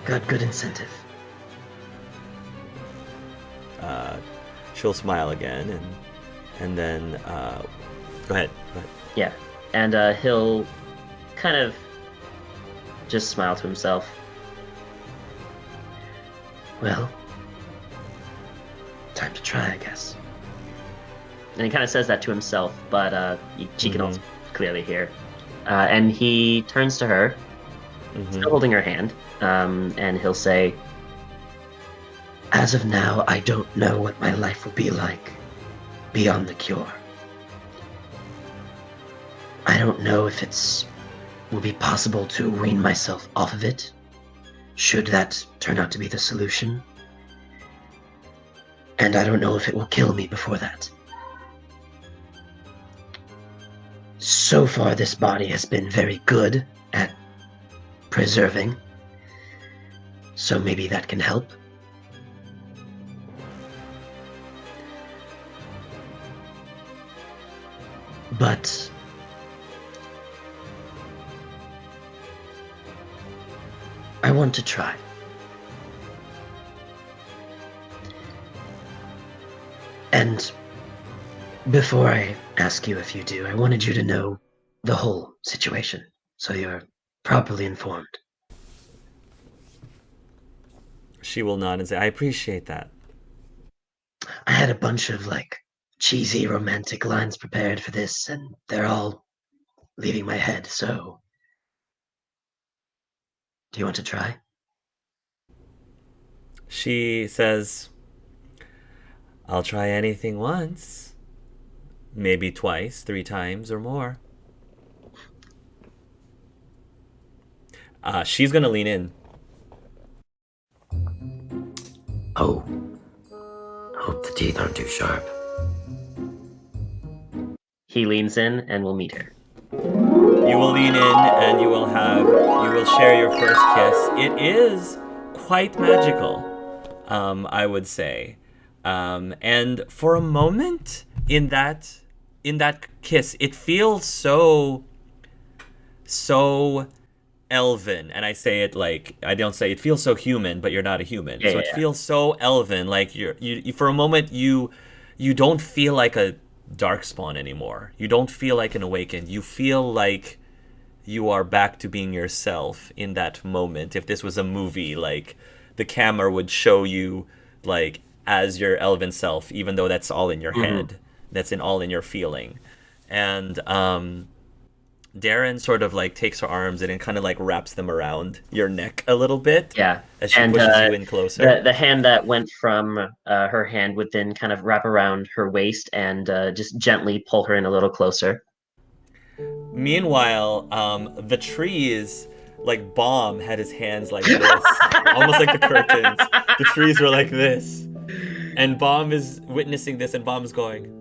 Got good incentive. She'll smile again, and then go ahead. Yeah, and he'll kind of just smile to himself. Well, time to try, I guess. And he kind of says that to himself, but she can also clearly hear. And he turns to her, still holding her hand, and he'll say, As of now, I don't know what my life will be like beyond the cure. I don't know if will be possible to wean myself off of it, should that turn out to be the solution. And I don't know if it will kill me before that. So far, this body has been very good at preserving, so maybe that can help. But I want to try. And Before I ask you if you do, I wanted you to know the whole situation, so you're properly informed. She will nod and say, I appreciate that. I had a bunch of, cheesy romantic lines prepared for this, and they're all leaving my head, so... Do you want to try? She says, I'll try anything once. Maybe twice, 3 times, or more. She's gonna lean in. Oh. Hope the teeth aren't too sharp. He leans in and will meet her. You will lean in and you will share your first kiss. It is quite magical, I would say. And for a moment in that kiss, it feels so elven, and I say it like, I don't say it feels so human, but you're not a human. So it feels so elven, like you for a moment you don't feel like a darkspawn anymore. You don't feel like an awakened. You feel like you are back to being yourself in that moment. If this was a movie, like the camera would show you like as your elven self, even though that's all in your head. That's all in your feeling. And Darren sort of like takes her arms and it kind of like wraps them around your neck a little bit. Yeah. As she pushes you in closer. The hand that went from her hand would then kind of wrap around her waist and just gently pull her in a little closer. Meanwhile, the trees, like Bomb had his hands like this, almost like the curtains. The trees were like this. And Bomb is witnessing this and Bomb's going,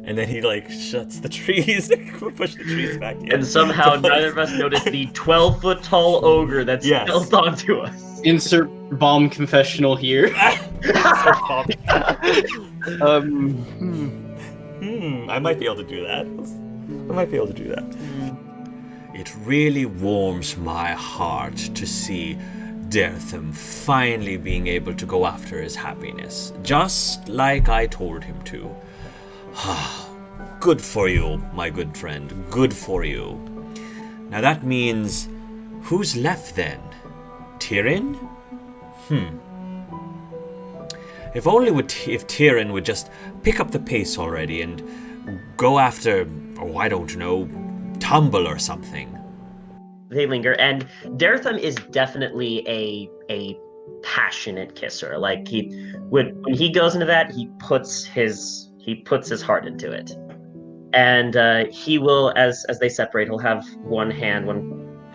and then he like shuts the trees, push the trees back in. And somehow neither of us noticed the 12-foot tall ogre that's built onto us. Insert Bomb confessional here. I might be able to do that. It really warms my heart to see Dertham finally being able to go after his happiness, just like I told him to. Good for you, my good friend. Good for you. Now that means, who's left then? Tyrion? If Tyrion would just pick up the pace already and go after, I don't know, Tumble or something. They linger, and Dertham is definitely a passionate kisser. Like when he goes into that, he puts his heart into it. And he will, as they separate, he'll have one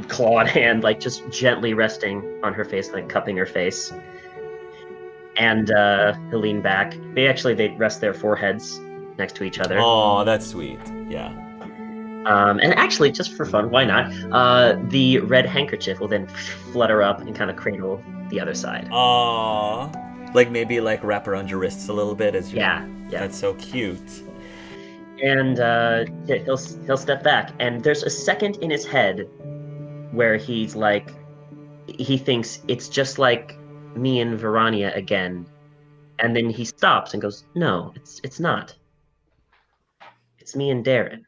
clawed hand, like just gently resting on her face, like cupping her face. And he'll lean back. They rest their foreheads next to each other. Oh, that's sweet. Yeah. And actually, just for fun, why not? The red handkerchief will then flutter up and kind of cradle the other side. Aww. Like maybe like wrap around your wrists a little bit as you. Yeah. That's so cute. And he'll step back, and there's a second in his head where he's like, he thinks it's just like me and Verania again, and then he stops and goes, "No, it's not. It's me and Darren."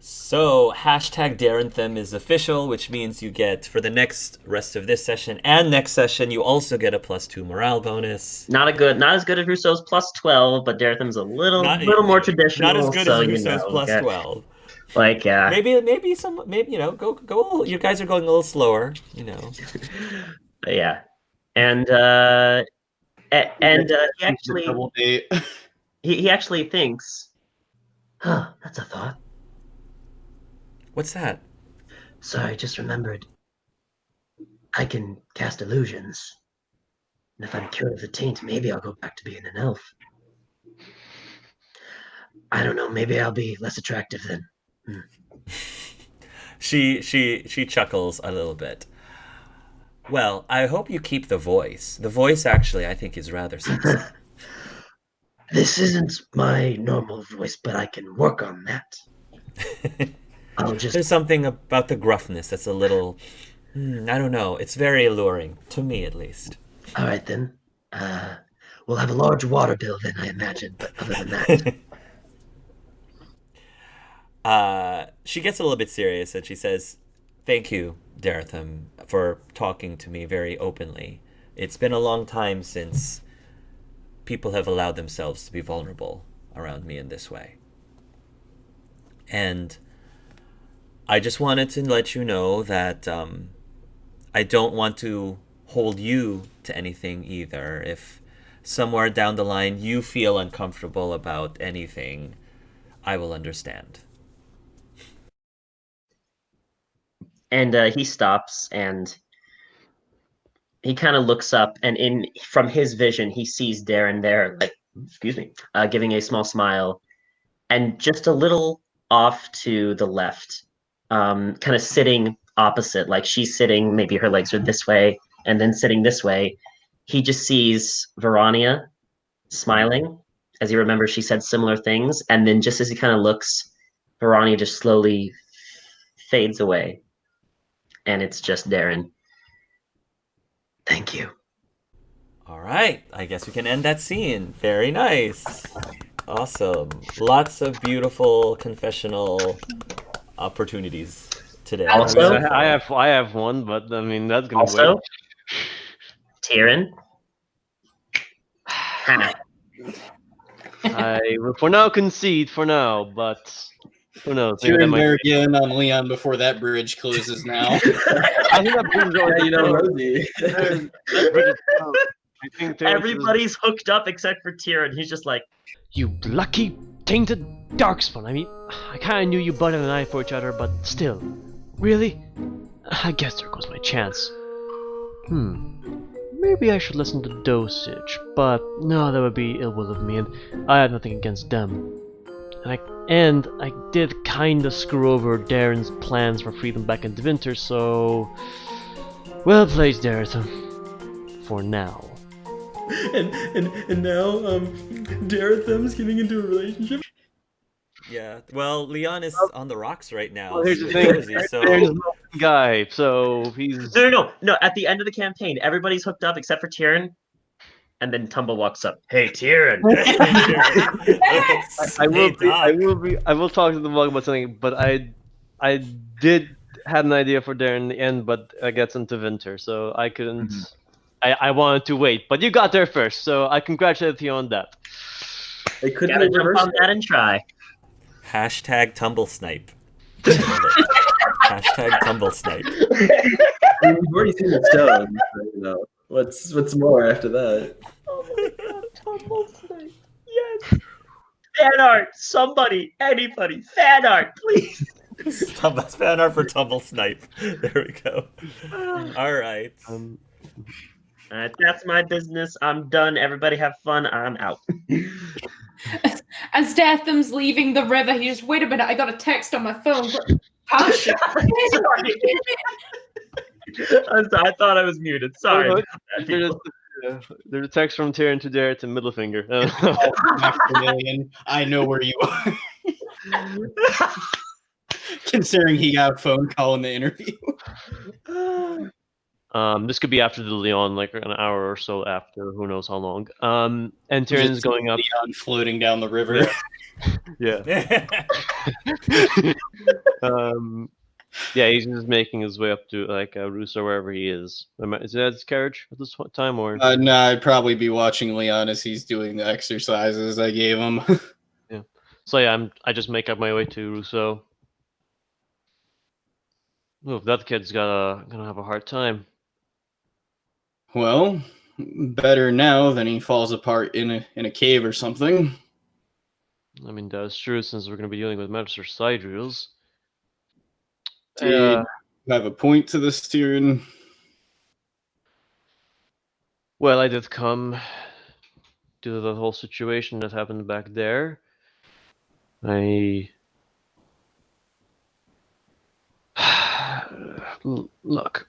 So, #Darrentham is official, which means you get, for the next rest of this session and next session, you also get a +2 morale bonus. Not as good as Russo's +12, but Darrentham's a little more traditional. Not as good as Russo's +12. Like, yeah. Maybe you know, go. You guys are going a little slower, you know. Yeah, and he actually thinks, that's a thought. What's that? Sorry, just remembered. I can cast illusions. And if I'm cured of the taint, maybe I'll go back to being an elf. I don't know, maybe I'll be less attractive then. She chuckles a little bit. Well, I hope you keep the voice. The voice actually I think is rather sexy. This isn't my normal voice, but I can work on that. There's something about the gruffness that's a little, I don't know. It's very alluring, to me at least. All right, then. We'll have a large water bill then, I imagine, but other than that... She gets a little bit serious and she says, "Thank you, Daretham, for talking to me very openly. It's been a long time since people have allowed themselves to be vulnerable around me in this way. And I just wanted to let you know that I don't want to hold you to anything either. If somewhere down the line you feel uncomfortable about anything, I will understand." And he stops and he kind of looks up, and from his vision, he sees Darren there, like, excuse me, giving a small smile, and just a little off to the left, kind of sitting opposite, like she's sitting, maybe her legs are this way, and then sitting this way. He just sees Verania smiling. As he remembers, she said similar things, and then just as he kind of looks, Verania just slowly fades away, and it's just Darren. Thank you. All right, I guess we can end that scene. Very nice. Awesome. Lots of beautiful confessional opportunities today. Also- I have one, but I mean that's gonna Also, wait. Tyrion. Ha. I will for now concede for now, but who knows? Maybe that Tyrion might better get in on Leon before that bridge closes now. I think that brings Yeah, you know, on. Rosie. I think Terrence is- Everybody's hooked up except for Tyrion. He's just like, You lucky, tainted darkspawn. I mean, I kinda knew you butted an eye for each other, but still. Really? I guess there goes my chance. Maybe I should listen to dosage, but no, that would be ill will of me, and I have nothing against them. And I did kinda screw over Darren's plans for freedom back in the winter, so... Well played, Darren. For now. And now Daretham's getting into a relationship. Yeah. Well, Leon is on the rocks right now. Well, here's the with thing. Rosie, so Darren's not the guy, so he's... no. At the end of the campaign, everybody's hooked up except for Tyrion. And then Tumble walks up. Hey, Tyrion. Yes! I will Hey, be. I will talk to the mug about something, but I did had an idea for Darren in the end, but I gets into winter, so I couldn't. I wanted to wait, but you got there first, so I congratulate you on that. They could Gotta be jump reversed. on that and try. Hashtag tumble snipe. Love it. Hashtag tumble snipe. I mean, we've already seen the stones. So, you know, what's more after that? Oh my god, Tumble Snipe. Yes. Fan art. Somebody. Anybody. Fan art, please. Fan art for tumble snipe. There we go. All right. That's my business. I'm done. Everybody have fun. I'm out. As Datham's leaving the river, he just, wait a minute, I got a text on my phone. Pasha. Sorry. I thought I was muted. Sorry. Oh, about that, people. There's a text from Tyrion to Darren to middle finger. Maximilian, I know where you are. Considering he got a phone call in the interview. This could be after the Leon, like an hour or so after, who knows how long. And Tyrion's Just going up. Leon floating down the river. Yeah. Yeah, he's just making his way up to like Russo, wherever he is. Is that his carriage at this time, or? No, I'd probably be watching Leon as he's doing the exercises I gave him. So yeah, I just make up my way to Russo. Oh, that kid's gonna have a hard time. Well, better now than he falls apart in a cave or something. I mean, that's true since we're gonna be dealing with Master Sidrills. Do you have a point to this, Tyrion? Well, I did come due to the whole situation that happened back there. Look,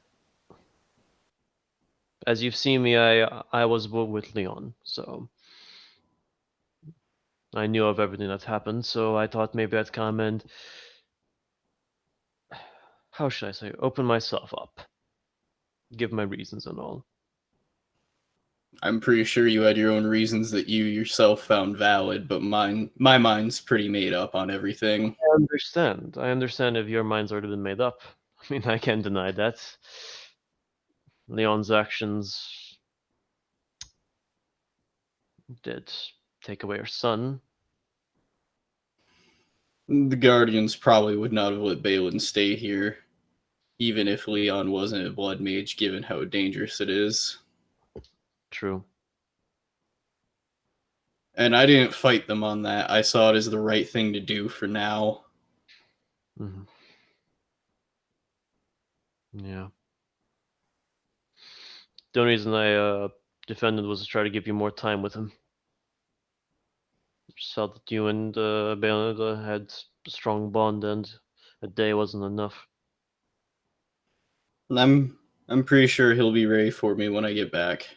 as you've seen me, I was with Leon, so I knew of everything that's happened. So I thought maybe I'd come and, how should I say, open myself up, give my reasons and all. I'm pretty sure you had your own reasons that you yourself found valid, but my mind's pretty made up on everything. I understand. I understand if your mind's already been made up. I mean, I can't deny that. Leon's actions did take away her son. The Guardians probably would not have let Balin stay here, even if Leon wasn't a blood mage, given how dangerous it is. True. And I didn't fight them on that. I saw it as the right thing to do for now. Mm-hmm. Yeah. The only reason I defended was to try to give you more time with him. Just felt that you and Bayonetta had a strong bond, and a day wasn't enough. And I'm pretty sure he'll be ready for me when I get back.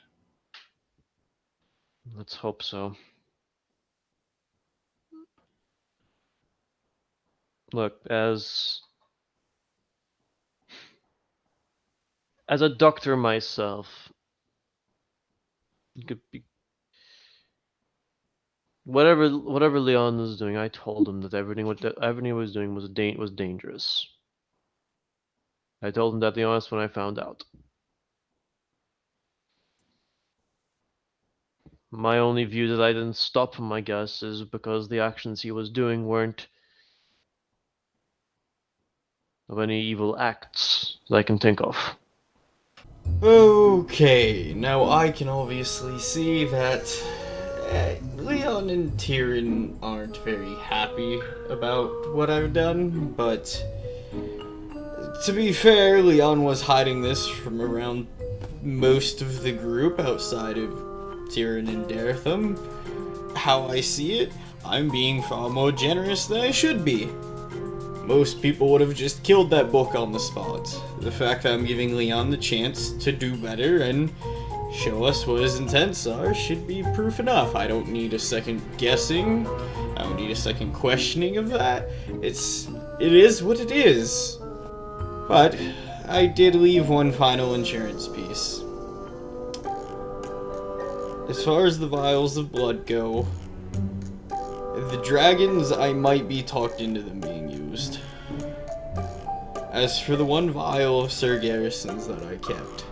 Let's hope so. Look, as a doctor myself, you could be, whatever Leon was doing, I told him that everything he was doing was dangerous. I told him that the honest when I found out. My only view that I didn't stop him, I guess, is because the actions he was doing weren't of any evil acts that I can think of. Okay, now I can obviously see that Leon and Tyrion aren't very happy about what I've done, but to be fair, Leon was hiding this from around most of the group outside of Tyrion and Daretham. How I see it, I'm being far more generous than I should be. Most people would have just killed that book on the spot. The fact that I'm giving Leon the chance to do better and show us what his intents are should be proof enough. I don't need a second guessing. I don't need a second questioning of that. It is what it is. But I did leave one final insurance piece. As far as the vials of blood go, the dragons, I might be talked into them being used. As for the one vial of Sir Garrison's that I kept,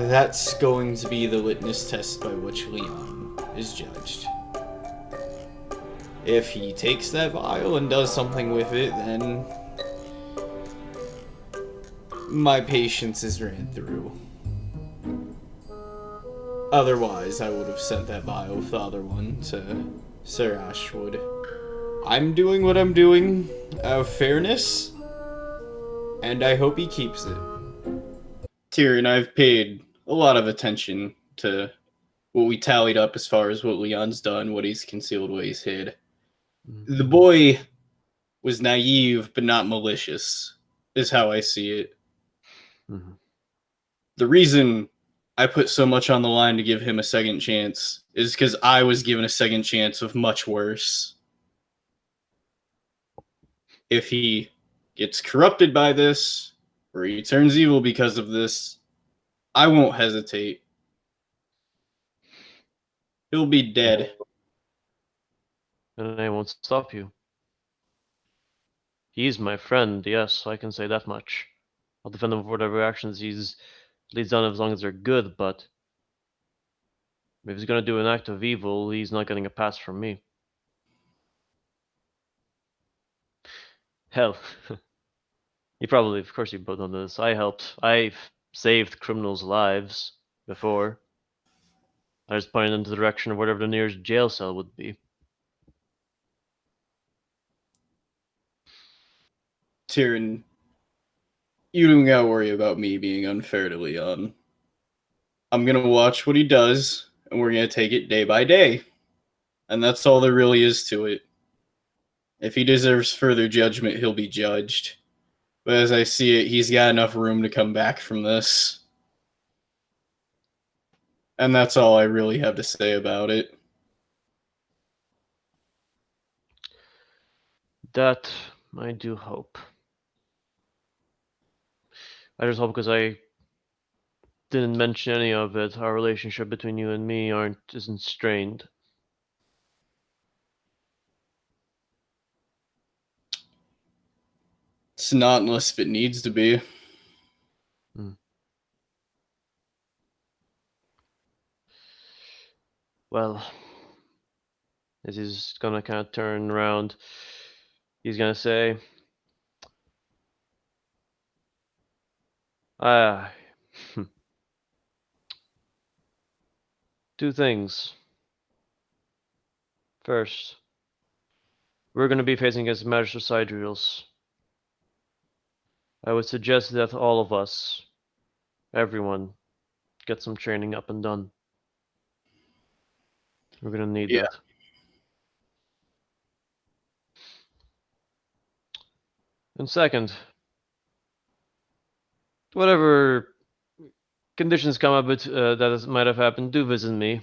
that's going to be the litmus test by which Leon is judged. If he takes that vial and does something with it, then my patience is ran through. Otherwise, I would have sent that vial with the other one to Sir Ashwood. I'm doing what I'm doing out of fairness, and I hope he keeps it. Tyrion, I've paid a lot of attention to what we tallied up as far as what Leon's done, what he's concealed, what he's hid. Mm-hmm. The boy was naive, but not malicious, is how I see it. Mm-hmm. The reason I put so much on the line to give him a second chance is because I was given a second chance of much worse. If he gets corrupted by this, or he turns evil because of this, I won't hesitate. He'll be dead. And I won't stop you. He's my friend, yes, I can say that much. I'll defend him for whatever actions he's done as long as they're good, but if he's gonna do an act of evil, he's not getting a pass from me. Hell, of course you both know this. I've saved criminals' lives before. I just pointed them to the direction of whatever the nearest jail cell would be. Tyrion, you don't gotta worry about me being unfair to Leon. I'm gonna watch what he does, and we're gonna take it day by day. And that's all there really is to it. If he deserves further judgment, he'll be judged. But as I see it, he's got enough room to come back from this. And that's all I really have to say about it. That I do hope. I just hope because didn't mention any of it. Our relationship between you and me isn't strained. It's not unless it needs to be. Well, as he's gonna kind of turn around, he's gonna say, two things. First, we're gonna be facing against Magic Sidereals. I would suggest that all of us, everyone, get some training up and done. We're gonna need Yeah. that. And second, whatever conditions come up with might have happened, do visit me.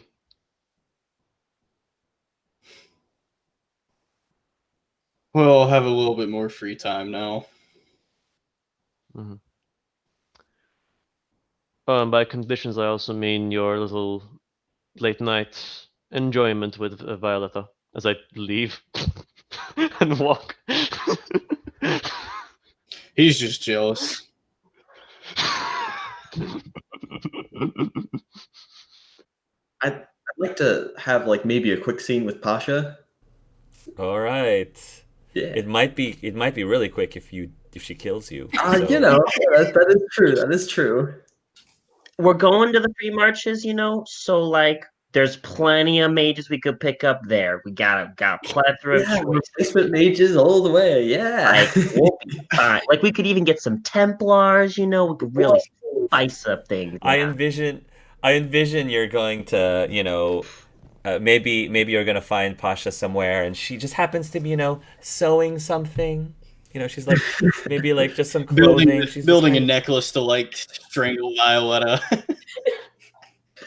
Well, I'll have a little bit more free time now. Mm-hmm. Oh, and by conditions, I also mean your little late night enjoyment with Violetta as I leave and walk. He's just jealous. I'd like to have like maybe a quick scene with Pasha. All right. Yeah. It might be really quick if she kills you. You know, that is true. That is true. We're going to the free marches, so like there's plenty of mages we could pick up there. We got a plethora of choices. Replacement mages all the way. Yeah. Like we'll be fine. Like we could even get some Templars, we could really spice up things. I envision you're going to, maybe you're gonna find Pasha somewhere, and she just happens to be, sewing something. She's like maybe like just some clothing. She's building a necklace to like strangle Violetta.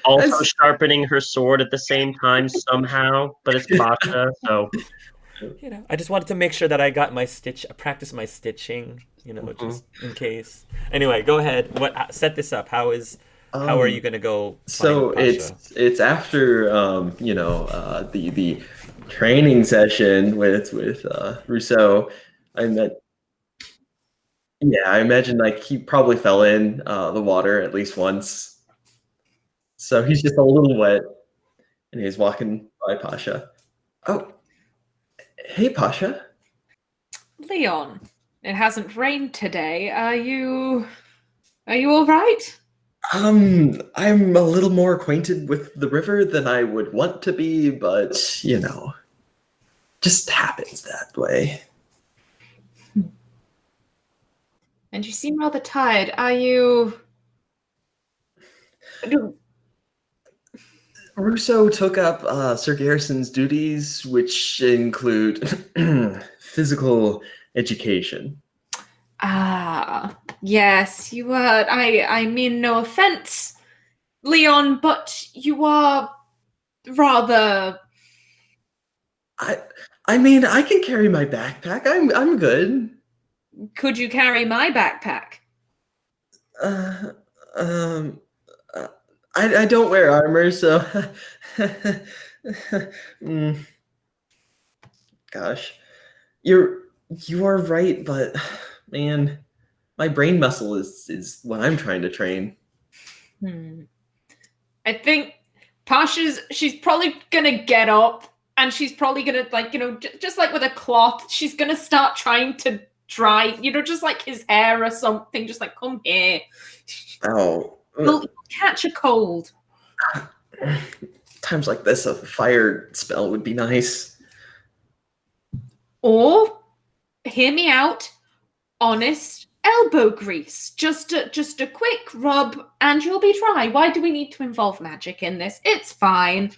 Also sharpening her sword at the same time somehow, but it's Pasha, so I just wanted to make sure that I got my practice my stitching, just in case. Anyway, go ahead. Set this up. How are you gonna go? So find Pasha? it's after the training session with Russo. I imagine like he probably fell in the water at least once, so he's just a little wet, and he's walking by Pasha. Oh, hey Pasha. Leon, it hasn't rained today. Are you all right? I'm a little more acquainted with the river than I would want to be, but just happens that way. And you seem rather tired. Are you? Russo took up Sir Garrison's duties, which include physical education. Ah, yes, you are. I mean no offense, Leon, but you are rather. I mean, I can carry my backpack. I'm good. Could you carry my backpack? I don't wear armor, so. Gosh, you are right, but man, my brain muscle is what I'm trying to train. I think she's probably gonna get up and she's probably gonna just like with a cloth, she's gonna start trying to dry, just like his hair or something, just like come here. Oh. You'll catch a cold. Times like this, a fire spell would be nice. Or, hear me out, honest elbow grease. Just a quick rub and you'll be dry. Why do we need to involve magic in this? It's fine.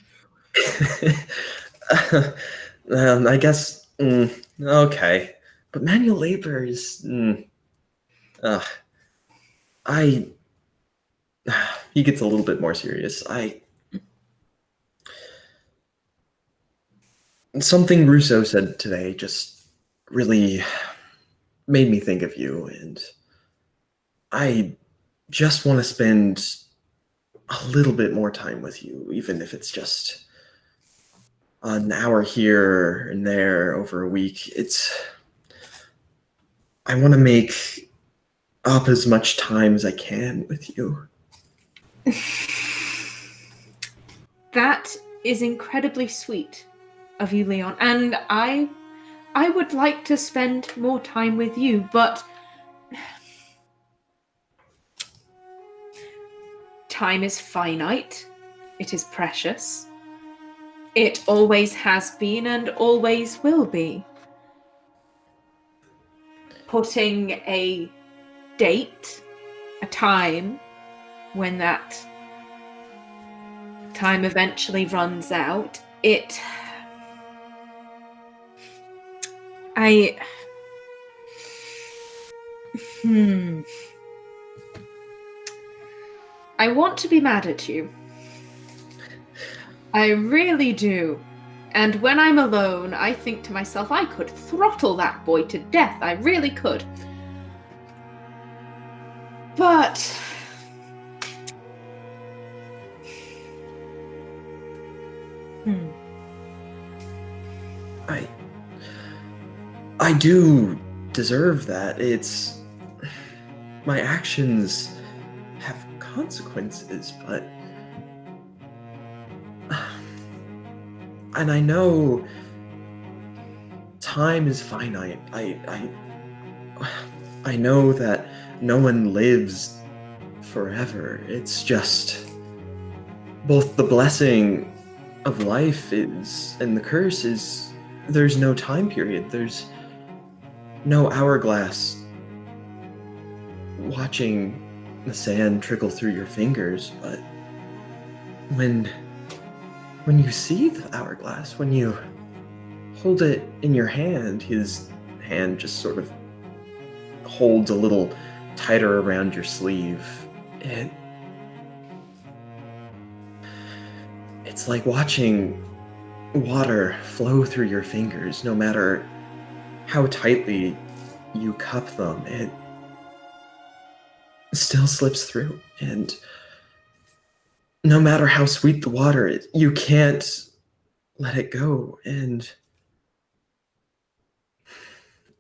I guess, okay. But manual labor is, he gets a little bit more serious. Something Russo said today just really made me think of you, and I just want to spend a little bit more time with you, even if it's just an hour here and there over a week. I want to make up as much time as I can with you. That is incredibly sweet of you, Leon, and I would like to spend more time with you, but time is finite. It is precious. It always has been and always will be. Putting a date, a time, when that time eventually runs out, I want to be mad at you. I really do. And when I'm alone, I think to myself, I could throttle that boy to death. I really could. But I do deserve that. My actions have consequences, but and I know time is finite. I know that no one lives forever. It's just both the blessing of life is and the curse is there's no time period. There's no hourglass watching the sand trickle through your fingers, but when you see the hourglass, when you hold it in your hand, his hand just sort of holds a little tighter around your sleeve. It's like watching water flow through your fingers. No matter how tightly you cup them, it still slips through. And no matter how sweet the water is, you can't let it go. And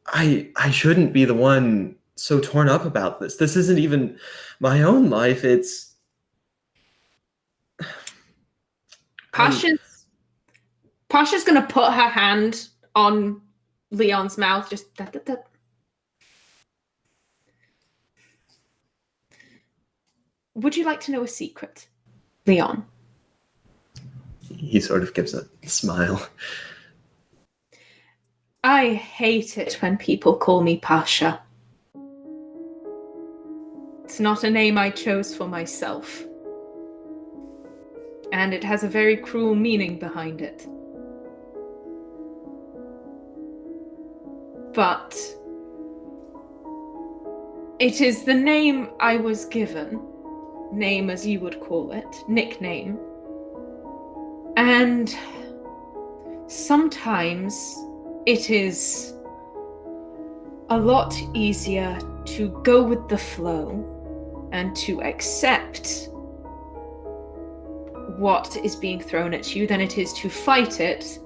I shouldn't be the one so torn up about this. This isn't even my own life. It's Pasha's gonna put her hand on Leon's mouth, just that. Would you like to know a secret, Leon? He sort of gives a smile. I hate it when people call me Pasha. It's not a name I chose for myself. And it has a very cruel meaning behind it. But it is the name I was given, name as you would call it, nickname. And sometimes it is a lot easier to go with the flow and to accept what is being thrown at you than it is to fight it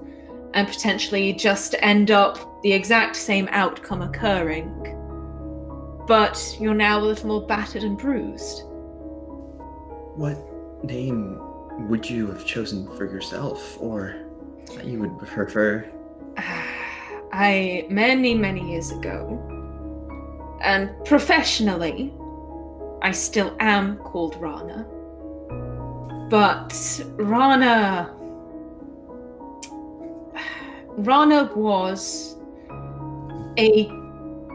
and potentially just end up the exact same outcome occurring. But you're now a little more battered and bruised. What name would you have chosen for yourself, or that you would prefer? Many years ago, and professionally, I still am called Rana. But Rana was a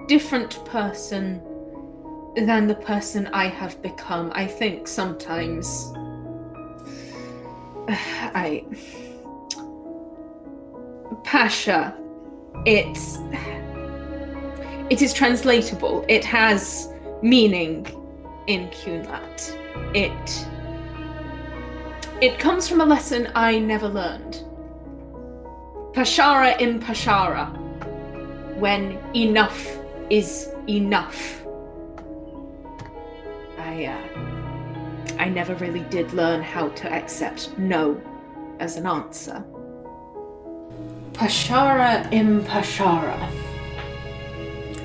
different person than the person I have become. I think sometimes Pasha, it is translatable. It has meaning in Kunlat. It comes from a lesson I never learned. Pashara in Pashara, when enough is enough. I never really did learn how to accept no as an answer. Pashara impashara.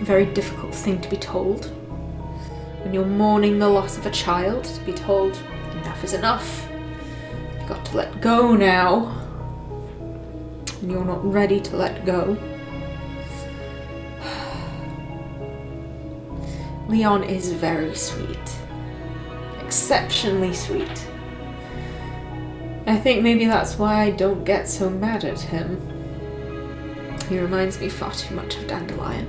A very difficult thing to be told. When you're mourning the loss of a child, to be told, enough is enough. You've got to let go now. And you're not ready to let go. Leon is very sweet. Exceptionally sweet. I think maybe that's why I don't get so mad at him. He reminds me far too much of Dandelion.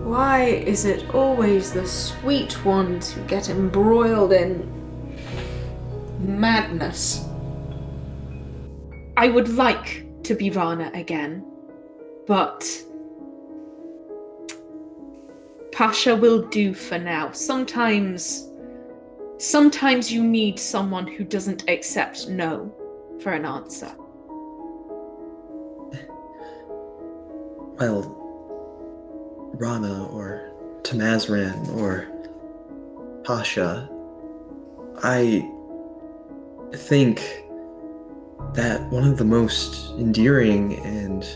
Why is it always the sweet ones who get embroiled in madness? I would like to be Vana again, but Pasha will do for now. Sometimes you need someone who doesn't accept no for an answer. Well, Rana or Tamazran or Pasha, I think that one of the most endearing and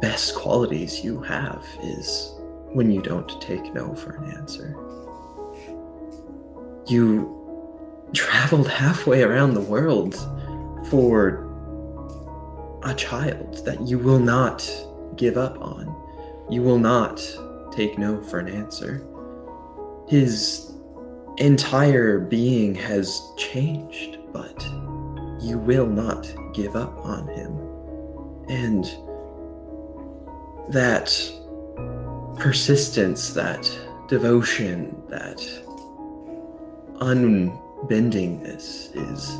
best qualities you have is when you don't take no for an answer. You traveled halfway around the world for a child that you will not give up on. You will not take no for an answer. His entire being has changed, but you will not give up on him. And that persistence, that devotion, that unbendingness is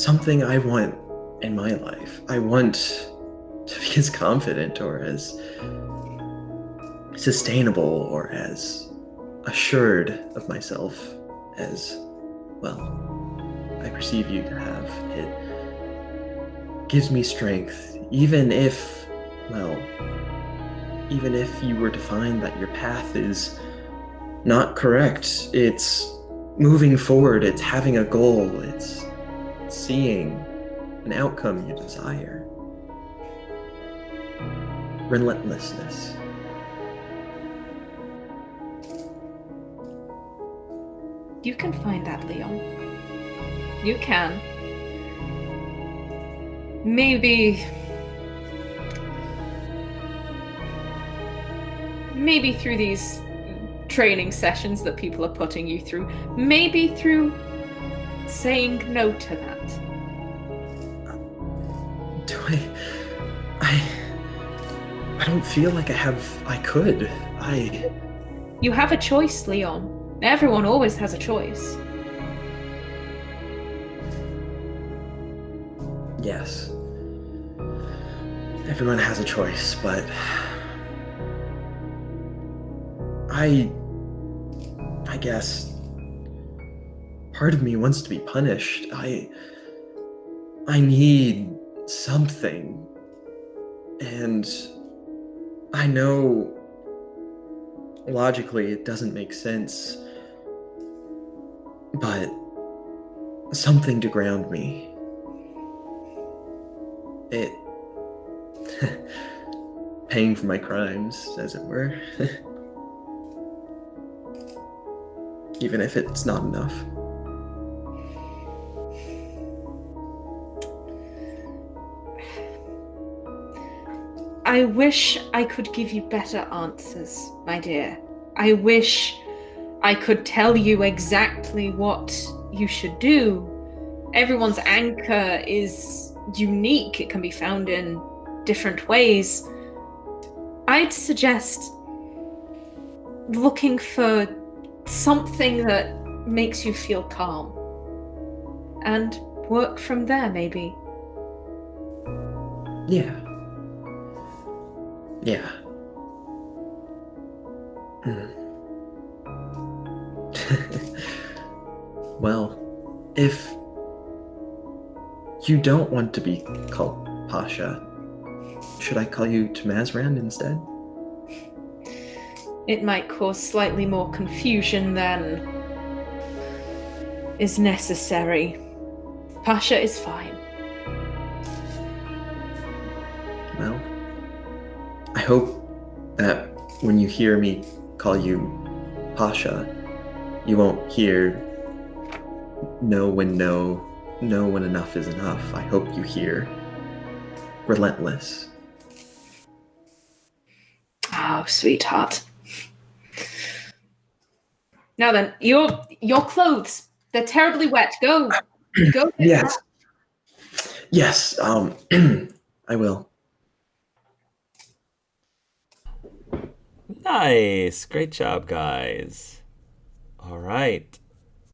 something I want in my life. I want to be as confident or as sustainable or as assured of myself as, well, I perceive you to have. It gives me strength, even if you were to find that your path is not correct. It's moving forward, it's having a goal, it's seeing an outcome you desire. Relentlessness. You can find that, Leon. You can. Maybe through these training sessions that people are putting you through. Maybe through saying no to that. I don't feel like I could. You have a choice, Leon. Everyone always has a choice. Yes. Everyone has a choice, but I guess part of me wants to be punished. I need something. And I know logically it doesn't make sense, but something to ground me. It paying for my crimes, as it were. Even if it's not enough. I wish I could give you better answers, my dear. I wish I could tell you exactly what you should do. Everyone's anchor is unique. It can be found in different ways. I'd suggest looking for something that makes you feel calm and work from there, maybe. Yeah. Well, if you don't want to be called Pasha, should I call you Tamazran instead? It might cause slightly more confusion than is necessary. Pasha is fine. Well, I hope that when you hear me call you Pasha, you won't hear no when enough is enough. I hope you hear relentless. Oh, sweetheart. Now then, your clothes, they're terribly wet. Go. Get Yes. Yes, I will. Nice. Great job, guys. All right.